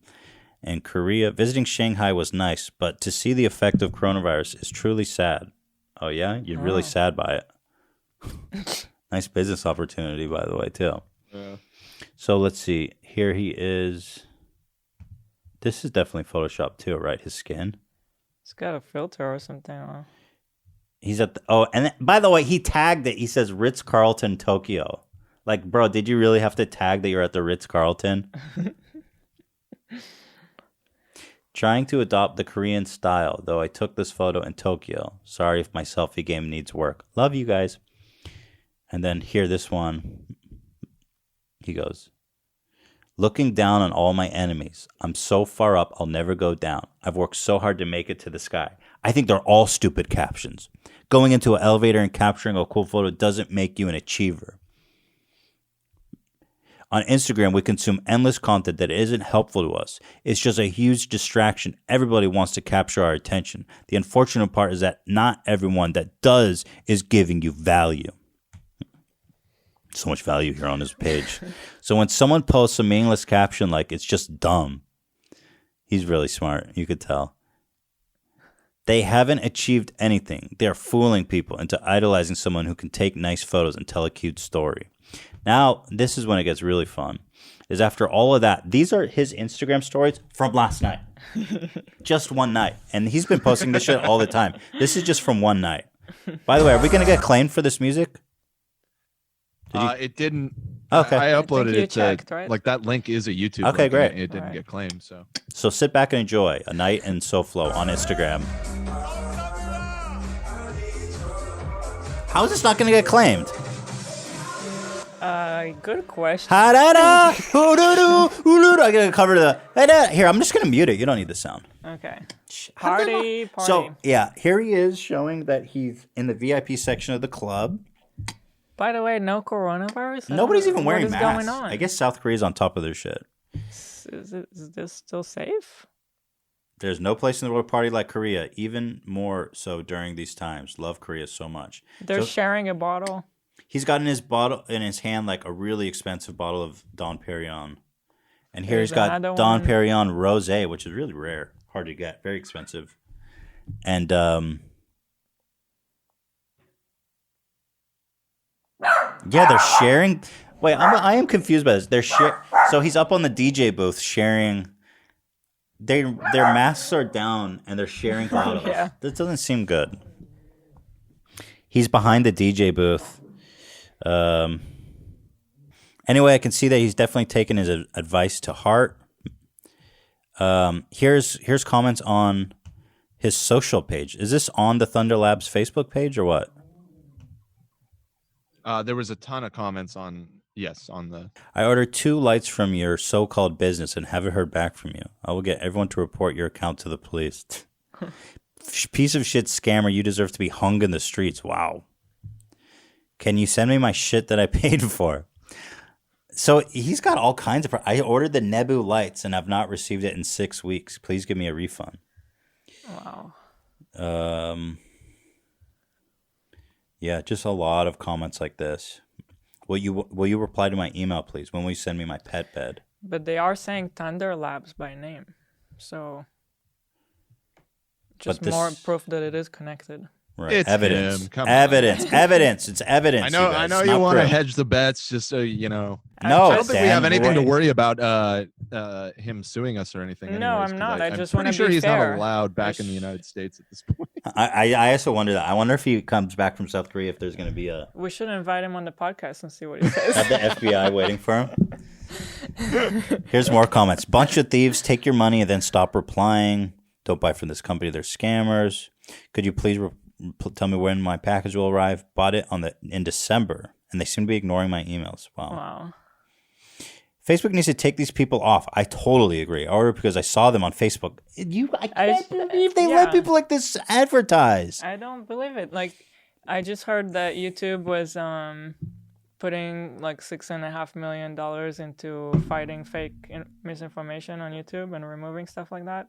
in Korea. Visiting Shanghai was nice, but to see the effect of coronavirus is truly sad. Oh, yeah? You're really sad by it. Nice business opportunity, by the way, too. Yeah. So let's see. Here he is. This is definitely Photoshop, too, right? His skin. It's got a filter or something. Huh? He's at the, and then, by the way, he tagged it. He says Ritz-Carlton, Tokyo. Like, bro, did you really have to tag that you're at the Ritz-Carlton? Trying to adopt the Korean style, though I took this photo in Tokyo. Sorry if my selfie game needs work. Love you guys. And then here, this one. He goes, looking down on all my enemies. I'm so far up, I'll never go down. I've worked so hard to make it to the sky. I think they're all stupid captions. Going into an elevator and capturing a cool photo doesn't make you an achiever. On Instagram, we consume endless content that isn't helpful to us. It's just a huge distraction. Everybody wants to capture our attention. The unfortunate part is that not everyone that does is giving you value. So much value here on his page. So when someone posts a meaningless caption like it's just dumb, he's really smart. You could tell. They haven't achieved anything. They're fooling people into idolizing someone who can take nice photos and tell a cute story. Now, this is when it gets really fun. Is after all of that, these are his Instagram stories from last night. Just one night. And he's been posting this shit all the time. This is just from one night. By the way, are we going to get claimed for this music? It didn't. Okay. I uploaded it to, checked, right? like, that link is a YouTube Okay, link, great. and it didn't get claimed, so. So sit back and enjoy a night in SoFlo on Instagram. How is this not going to get claimed? Good question. I gotta cover the. Here, I'm just gonna mute it. You don't need the sound. Okay. Party. So yeah, here he is showing that he's in the VIP section of the club. By the way, no coronavirus. Nobody's even wearing what is masks. going on? I guess South Korea's on top of their shit. Is this still safe? There's no place in the world party like Korea, even more so during these times. Love Korea so much. They're sharing a bottle. He's got in his hand like a really expensive bottle of Dom Perignon. And here he's got Dom Perignon Rosé, which is really rare. Hard to get. Very expensive. And yeah, they're sharing. Wait, I am confused by this. So he's up on the DJ booth sharing. Their masks are down and they're sharing bottles. Yeah. That doesn't seem good. He's behind the DJ booth. Anyway, I can see that he's definitely taken his advice to heart. Here's comments on his social page. Is this on the Thunder Labs Facebook page or what? There was a ton of comments on the. I ordered 2 lights from your so-called business and haven't heard back from you. I will get everyone to report your account to the police. Piece of shit scammer, you deserve to be hung in the streets. Wow. Can you send me my shit that I paid for? So he's got all kinds of... I ordered the Nebu lights and I've not received it in 6 weeks. Please give me a refund. Wow. Yeah, just a lot of comments like this. Will you reply to my email, please? When will you send me my pet bed? But they are saying Thunder Labs by name, so just more proof that it is connected. Right. It's evidence. evidence. It's evidence. I know you want to hedge the bets just so you know. No, I don't think we have anything to worry about him suing us or anything. No, anyways, I'm not. I just I'm want pretty to sure be he's fair. not allowed back in the United States at this point. I also wonder that. I wonder if he comes back from South Korea, if there's going to be a... We should invite him on the podcast and see what he says. Have the FBI waiting for him. Here's more comments. Bunch of thieves, take your money and then stop replying. Don't buy from this company. They're scammers. Could you please tell me when my package will arrive? Bought it in December, and they seem to be ignoring my emails. Wow. Facebook needs to take these people off. I totally agree. I ordered because I saw them on Facebook. I can't believe they let people like this advertise. I don't believe it. Like, I just heard that YouTube was putting like $6.5 million into fighting fake misinformation on YouTube and removing stuff like that.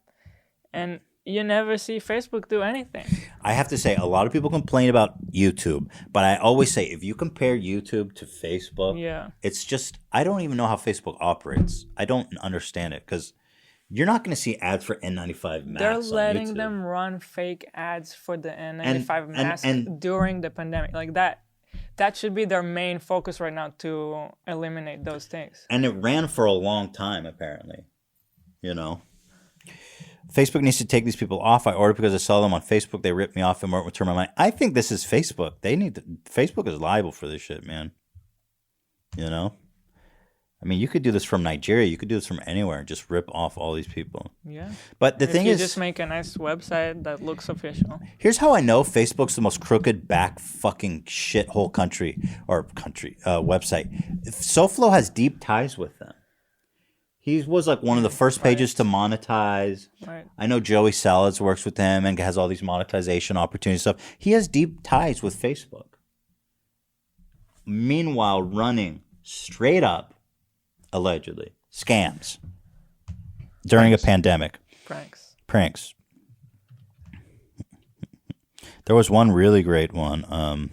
And you never see Facebook do anything. I have to say, a lot of people complain about YouTube, but I always say, if you compare YouTube to Facebook, it's just, I don't even know how Facebook operates. I don't understand it, because you're not going to see ads for N95 masks. They're letting them run fake ads for the N95 mask during the pandemic. Like that should be their main focus right now, to eliminate those things. And it ran for a long time, apparently. You know? Facebook needs to take these people off. I ordered because I saw them on Facebook. They ripped me off and won't return my money. I think this is Facebook. Facebook is liable for this shit, man. You know? I mean, you could do this from Nigeria. You could do this from anywhere and just rip off all these people. Yeah. But the thing is, just make a nice website that looks official. Here's how I know Facebook's the most crooked back fucking shithole website. SoFlo has deep ties with them. He was like one of the first pages to monetize. Right. I know Joey Salads works with them and has all these monetization opportunities and stuff. He has deep ties with Facebook. Meanwhile, running straight up, allegedly, scams during a pandemic. Pranks. There was one really great one.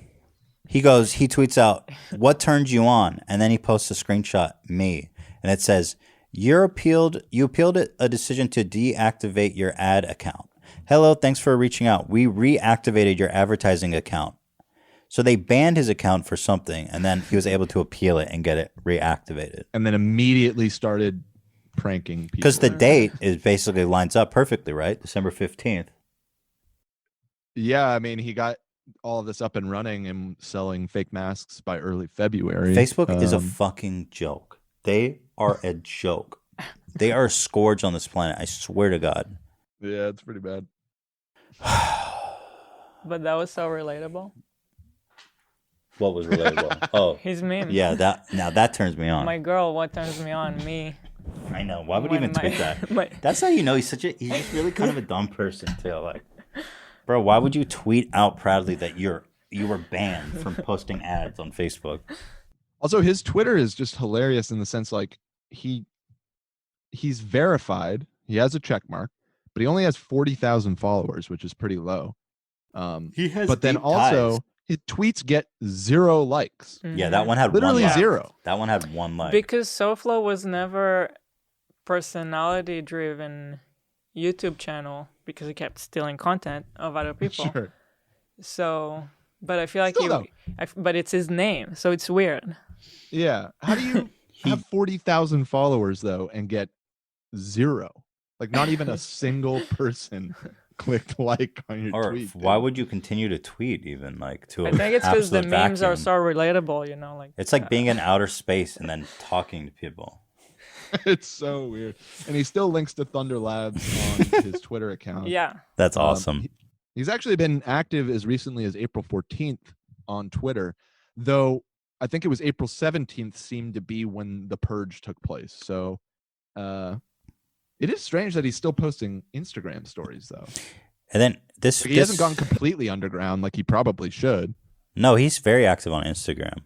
He tweets out, "What turned you on?" And then he posts a screenshot, me. And it says, You appealed a decision to deactivate your ad account. Hello, thanks for reaching out. We reactivated your advertising account. So they banned his account for something, and then he was able to appeal it and get it reactivated. And then immediately started pranking people. Because the date basically lines up perfectly, right? December 15th. Yeah, I mean, he got all of this up and running and selling fake masks by early February. Facebook is a fucking joke. They are a joke. They are a scourge on this planet. I swear to God. Yeah, it's pretty bad. But that was so relatable. What was relatable? Oh, his meme. Yeah, that turns me on. My girl, what turns me on? Me. I know. Why would he even tweet that? That's how you know he's just really kind of a dumb person too. Like, bro, why would you tweet out proudly that you were banned from posting ads on Facebook? Also, his Twitter is just hilarious in the sense, like, he's verified. He has a check mark, but he only has 40,000 followers, which is pretty low. He has, but then also ties. His tweets get 0 likes. Mm-hmm. Yeah, that one had literally 1 like. 0. That one had 1 like. Because SoFlo was never personality-driven YouTube channel because he kept stealing content of other people. Sure. So, but I feel like but it's his name, so it's weird. Yeah. How do you have 40,000 followers though and get 0? Like not even a single person clicked like on your tweet. Why would you continue to tweet even like to? I think it's because the memes are so relatable. You know, like it's like being in outer space and then talking to people. It's so weird. And he still links to Thunder Labs on his Twitter account. Yeah. That's awesome. He's actually been active as recently as April 14th on Twitter, though I think it was April 17th seemed to be when the purge took place. So it is strange that he's still posting Instagram stories, though. And then he hasn't gone completely underground like he probably should. No, he's very active on Instagram.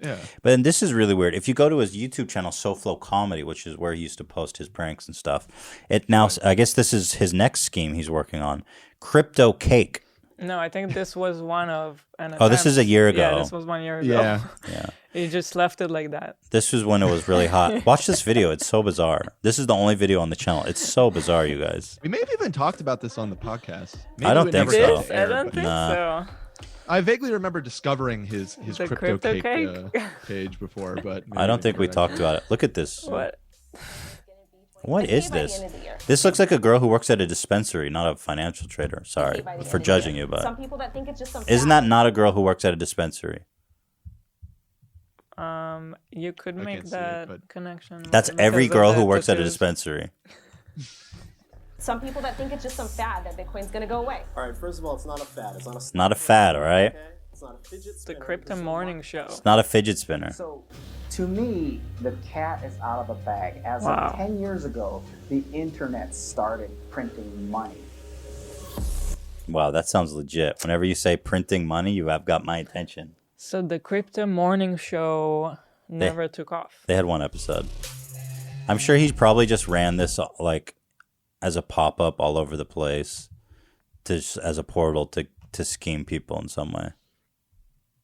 Yeah. But then this is really weird. If you go to his YouTube channel, SoFlo Comedy, which is where he used to post his pranks and stuff, it now, I guess this is his next scheme he's working on. Crypto Cake. No, I think this was one of an Oh, this is a year ago. Yeah, this was 1 year ago. Yeah. He just left it like that. This was when it was really hot. Watch this video. It's so bizarre. This is the only video on the channel. It's so bizarre, you guys. We may have even talked about this on the podcast. Maybe I don't it think never so. got to air, I don't but- think so. I vaguely remember discovering his The crypto crypto cake, cake? page before, but I don't think we talked about it. Look at this. What? What is this? This looks like a girl who works at a dispensary, not a financial trader. Sorry for judging you, but Some people that think it's just some isn't that not a girl who works at a dispensary? You could make that connection. That's because every of girl the who works at a tattoos. dispensary. some people that think it's just some fad that Bitcoin's gonna go away. All right, first of all, it's not a fad. It's not a It's not a fad, all right? It's not a fidget The spinner. Crypto Morning Show. It's not a fidget spinner. So, to me, the cat is out of the bag. As Wow. of 10 years ago, the internet started printing money. Wow, that sounds legit. Whenever you say printing money, you have got my attention. So the Crypto Morning Show never took off. They had one episode. I'm sure he probably just ran this like as a pop-up all over the place, as a portal to scheme people in some way.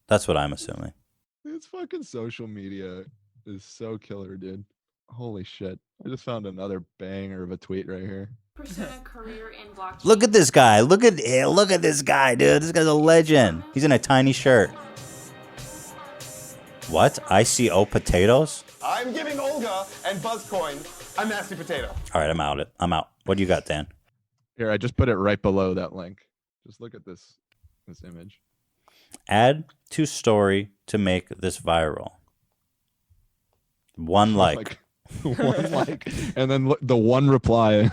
That's what I'm assuming. This fucking social media is so killer, dude. Holy shit. I just found another banger of a tweet right here. Pursue a career in blockchain. Look at this guy. Look at this guy, dude. This guy's a legend. He's in a tiny shirt. What? ICO potatoes? I'm giving Olga and Buzzcoin a nasty potato. All right, I'm out. What do you got, Dan? Here, I just put it right below that link. Just look at this image. Add to story to make this viral. One like. One like. And then the one reply.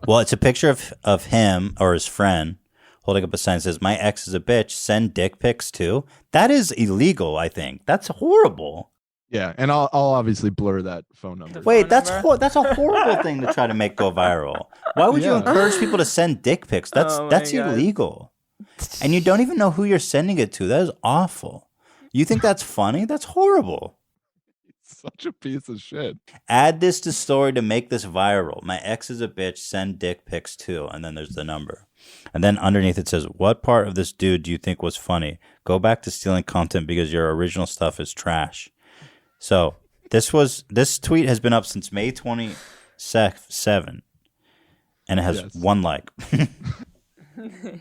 Well, it's a picture of him or his friend holding up a sign that says, "My ex is a bitch. Send dick pics too." That is illegal, I think. That's horrible. Yeah, and I'll obviously blur that phone number. Wait, that's a horrible thing to try to make go viral. Why would you encourage people to send dick pics? That's illegal. And you don't even know who you're sending it to. That is awful. You think that's funny? That's horrible. Such a piece of shit. Add this to story to make this viral. My ex is a bitch. Send dick pics too. And then there's the number. And then underneath it says, "What part of this dude do you think was funny? Go back to stealing content because your original stuff is trash." So this tweet has been up since May 27, and it has one like. I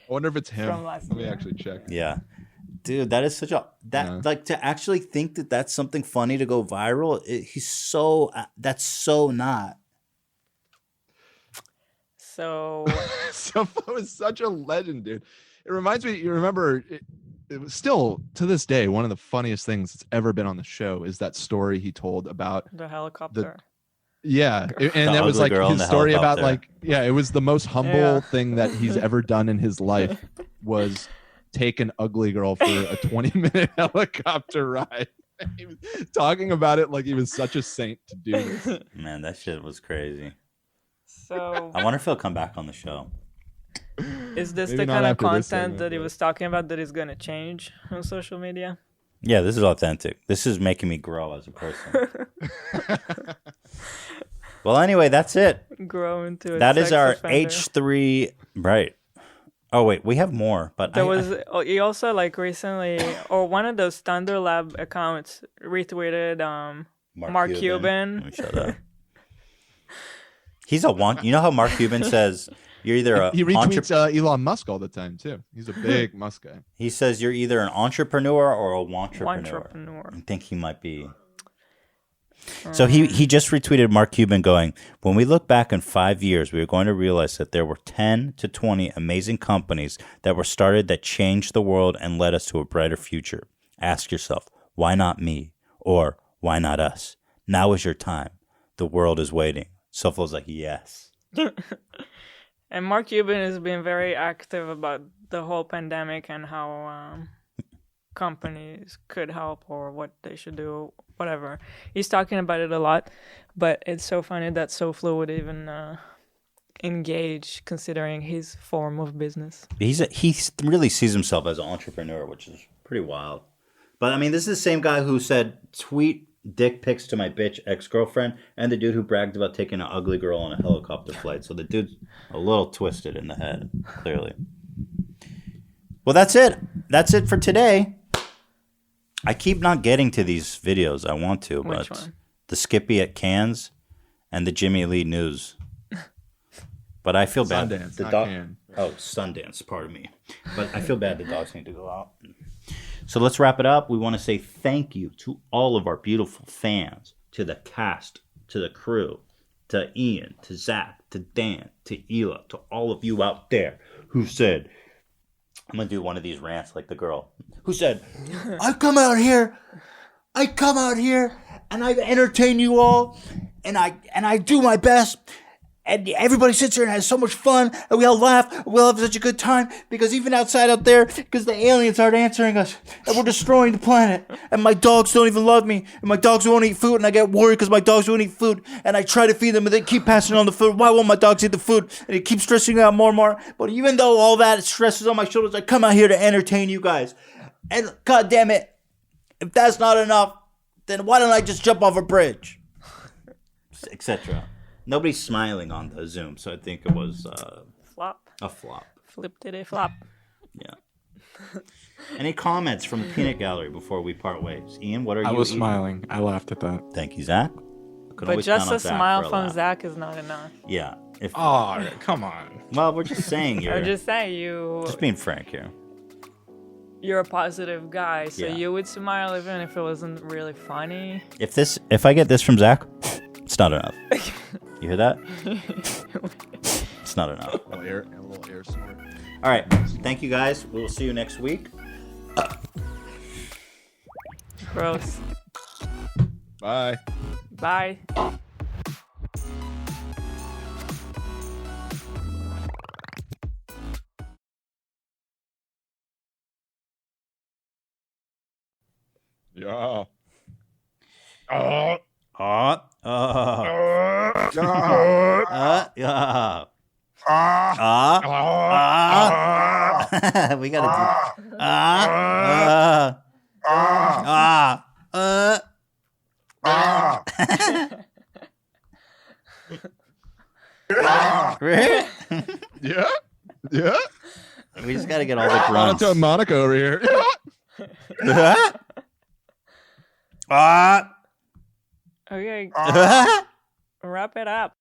wonder if it's him. From last Let me year. actually check. Yeah. Dude, that is such a like to actually think that that's something funny to go viral. That's so not. So SoFlo is such a legend, dude. It reminds me. You remember? It was still to this day one of the funniest things that's ever been on the show is that story he told about the helicopter. And The that was ugly like girl in his the story about helicopter. it was the most humble Yeah. thing that he's ever done in his life was take an ugly girl for a 20-minute helicopter ride. He was talking about it like he was such a saint to do this. Man, that shit was crazy. So I wonder if he'll come back on the show. is this Maybe the not kind of after this content segment, that he but- was talking about that is going to change on social media? Yeah, this is authentic. This is making me grow as a person. Well, anyway, that's it. Grow into a That is sex our offender. H3. Right. Oh, wait, we have more. But He also like recently, or one of those Thunder Lab accounts retweeted Mark Cuban. Let me show that. He's a one. You know how Mark Cuban says you're either a He retweets Elon Musk all the time too. He's a big Musk guy. He says you're either an entrepreneur or a wantrepreneur. Wantrepreneur. I think he might be. So he just retweeted Mark Cuban going, "When we look back in 5 years, we are going to realize that there were 10 to 20 amazing companies that were started that changed the world and led us to a brighter future. Ask yourself, why not me? Or Why not us? Now is your time. The world is waiting. SoFlo's like, yes. And Mark Cuban has been very active about the whole pandemic and how companies could help or what they should do, whatever. He's talking about it a lot, but it's so funny that SoFlo would even engage, considering his form of business. He really sees himself as an entrepreneur, which is pretty wild. But I mean, this is the same guy who said, tweet dick pics to my bitch ex-girlfriend, and the dude who bragged about taking an ugly girl on a helicopter flight. So the dude's a little twisted in the head, clearly. Well, that's it. That's it for today. I keep not getting to these videos. I want to, Which but one? the Skippy at Cannes and the Jimmy Lee News. But I feel bad. Sundance, The not dog. Cannes. Oh, Sundance. Pardon me. But I feel bad. The dogs need to go out. So let's wrap it up. We want to say thank you to all of our beautiful fans, to the cast, to the crew, to Ian, to Zach, to Dan, to Hila, to all of you out there who said, I'm going to do one of these rants like the girl who said, I come out here and I entertain you all and I do my best. And everybody sits here and has so much fun, and we all laugh, and we all have such a good time, because even outside out there, because the aliens aren't answering us, and we're destroying the planet, and my dogs don't even love me, and my dogs won't eat food, and I get worried because my dogs won't eat food, and I try to feed them, and they keep passing on the food. Why won't my dogs eat the food? And it keeps stressing me out more and more. But even though all that stresses on my shoulders, I come out here to entertain you guys. And God damn it, if that's not enough, then why don't I just jump off a bridge? Etc. Nobody's smiling on the Zoom, so I think it was Flop. a flop. Flipped it a flop. Yeah. Any comments from the Peanut Gallery before we part ways? Ian, what are you I was eating? smiling. I laughed at that. Thank you, Zach. Could But always just count on a Zach smile for a from laugh. Zach is not enough. Yeah. Oh, come on. Well, we're just saying you're I'm just saying just being frank here. you're a positive guy, so Yeah. you would smile even if it wasn't really funny. If I get this from Zach, it's not enough. You hear that? It's not enough. A little air snort. All right. Thank you guys. We will see you next week. Gross. Bye. Bye. Yeah. Yeah. We gotta do. Yeah. Yeah. We just gotta get all the grunts. Monotone Monica over here. Okay. Wrap it up.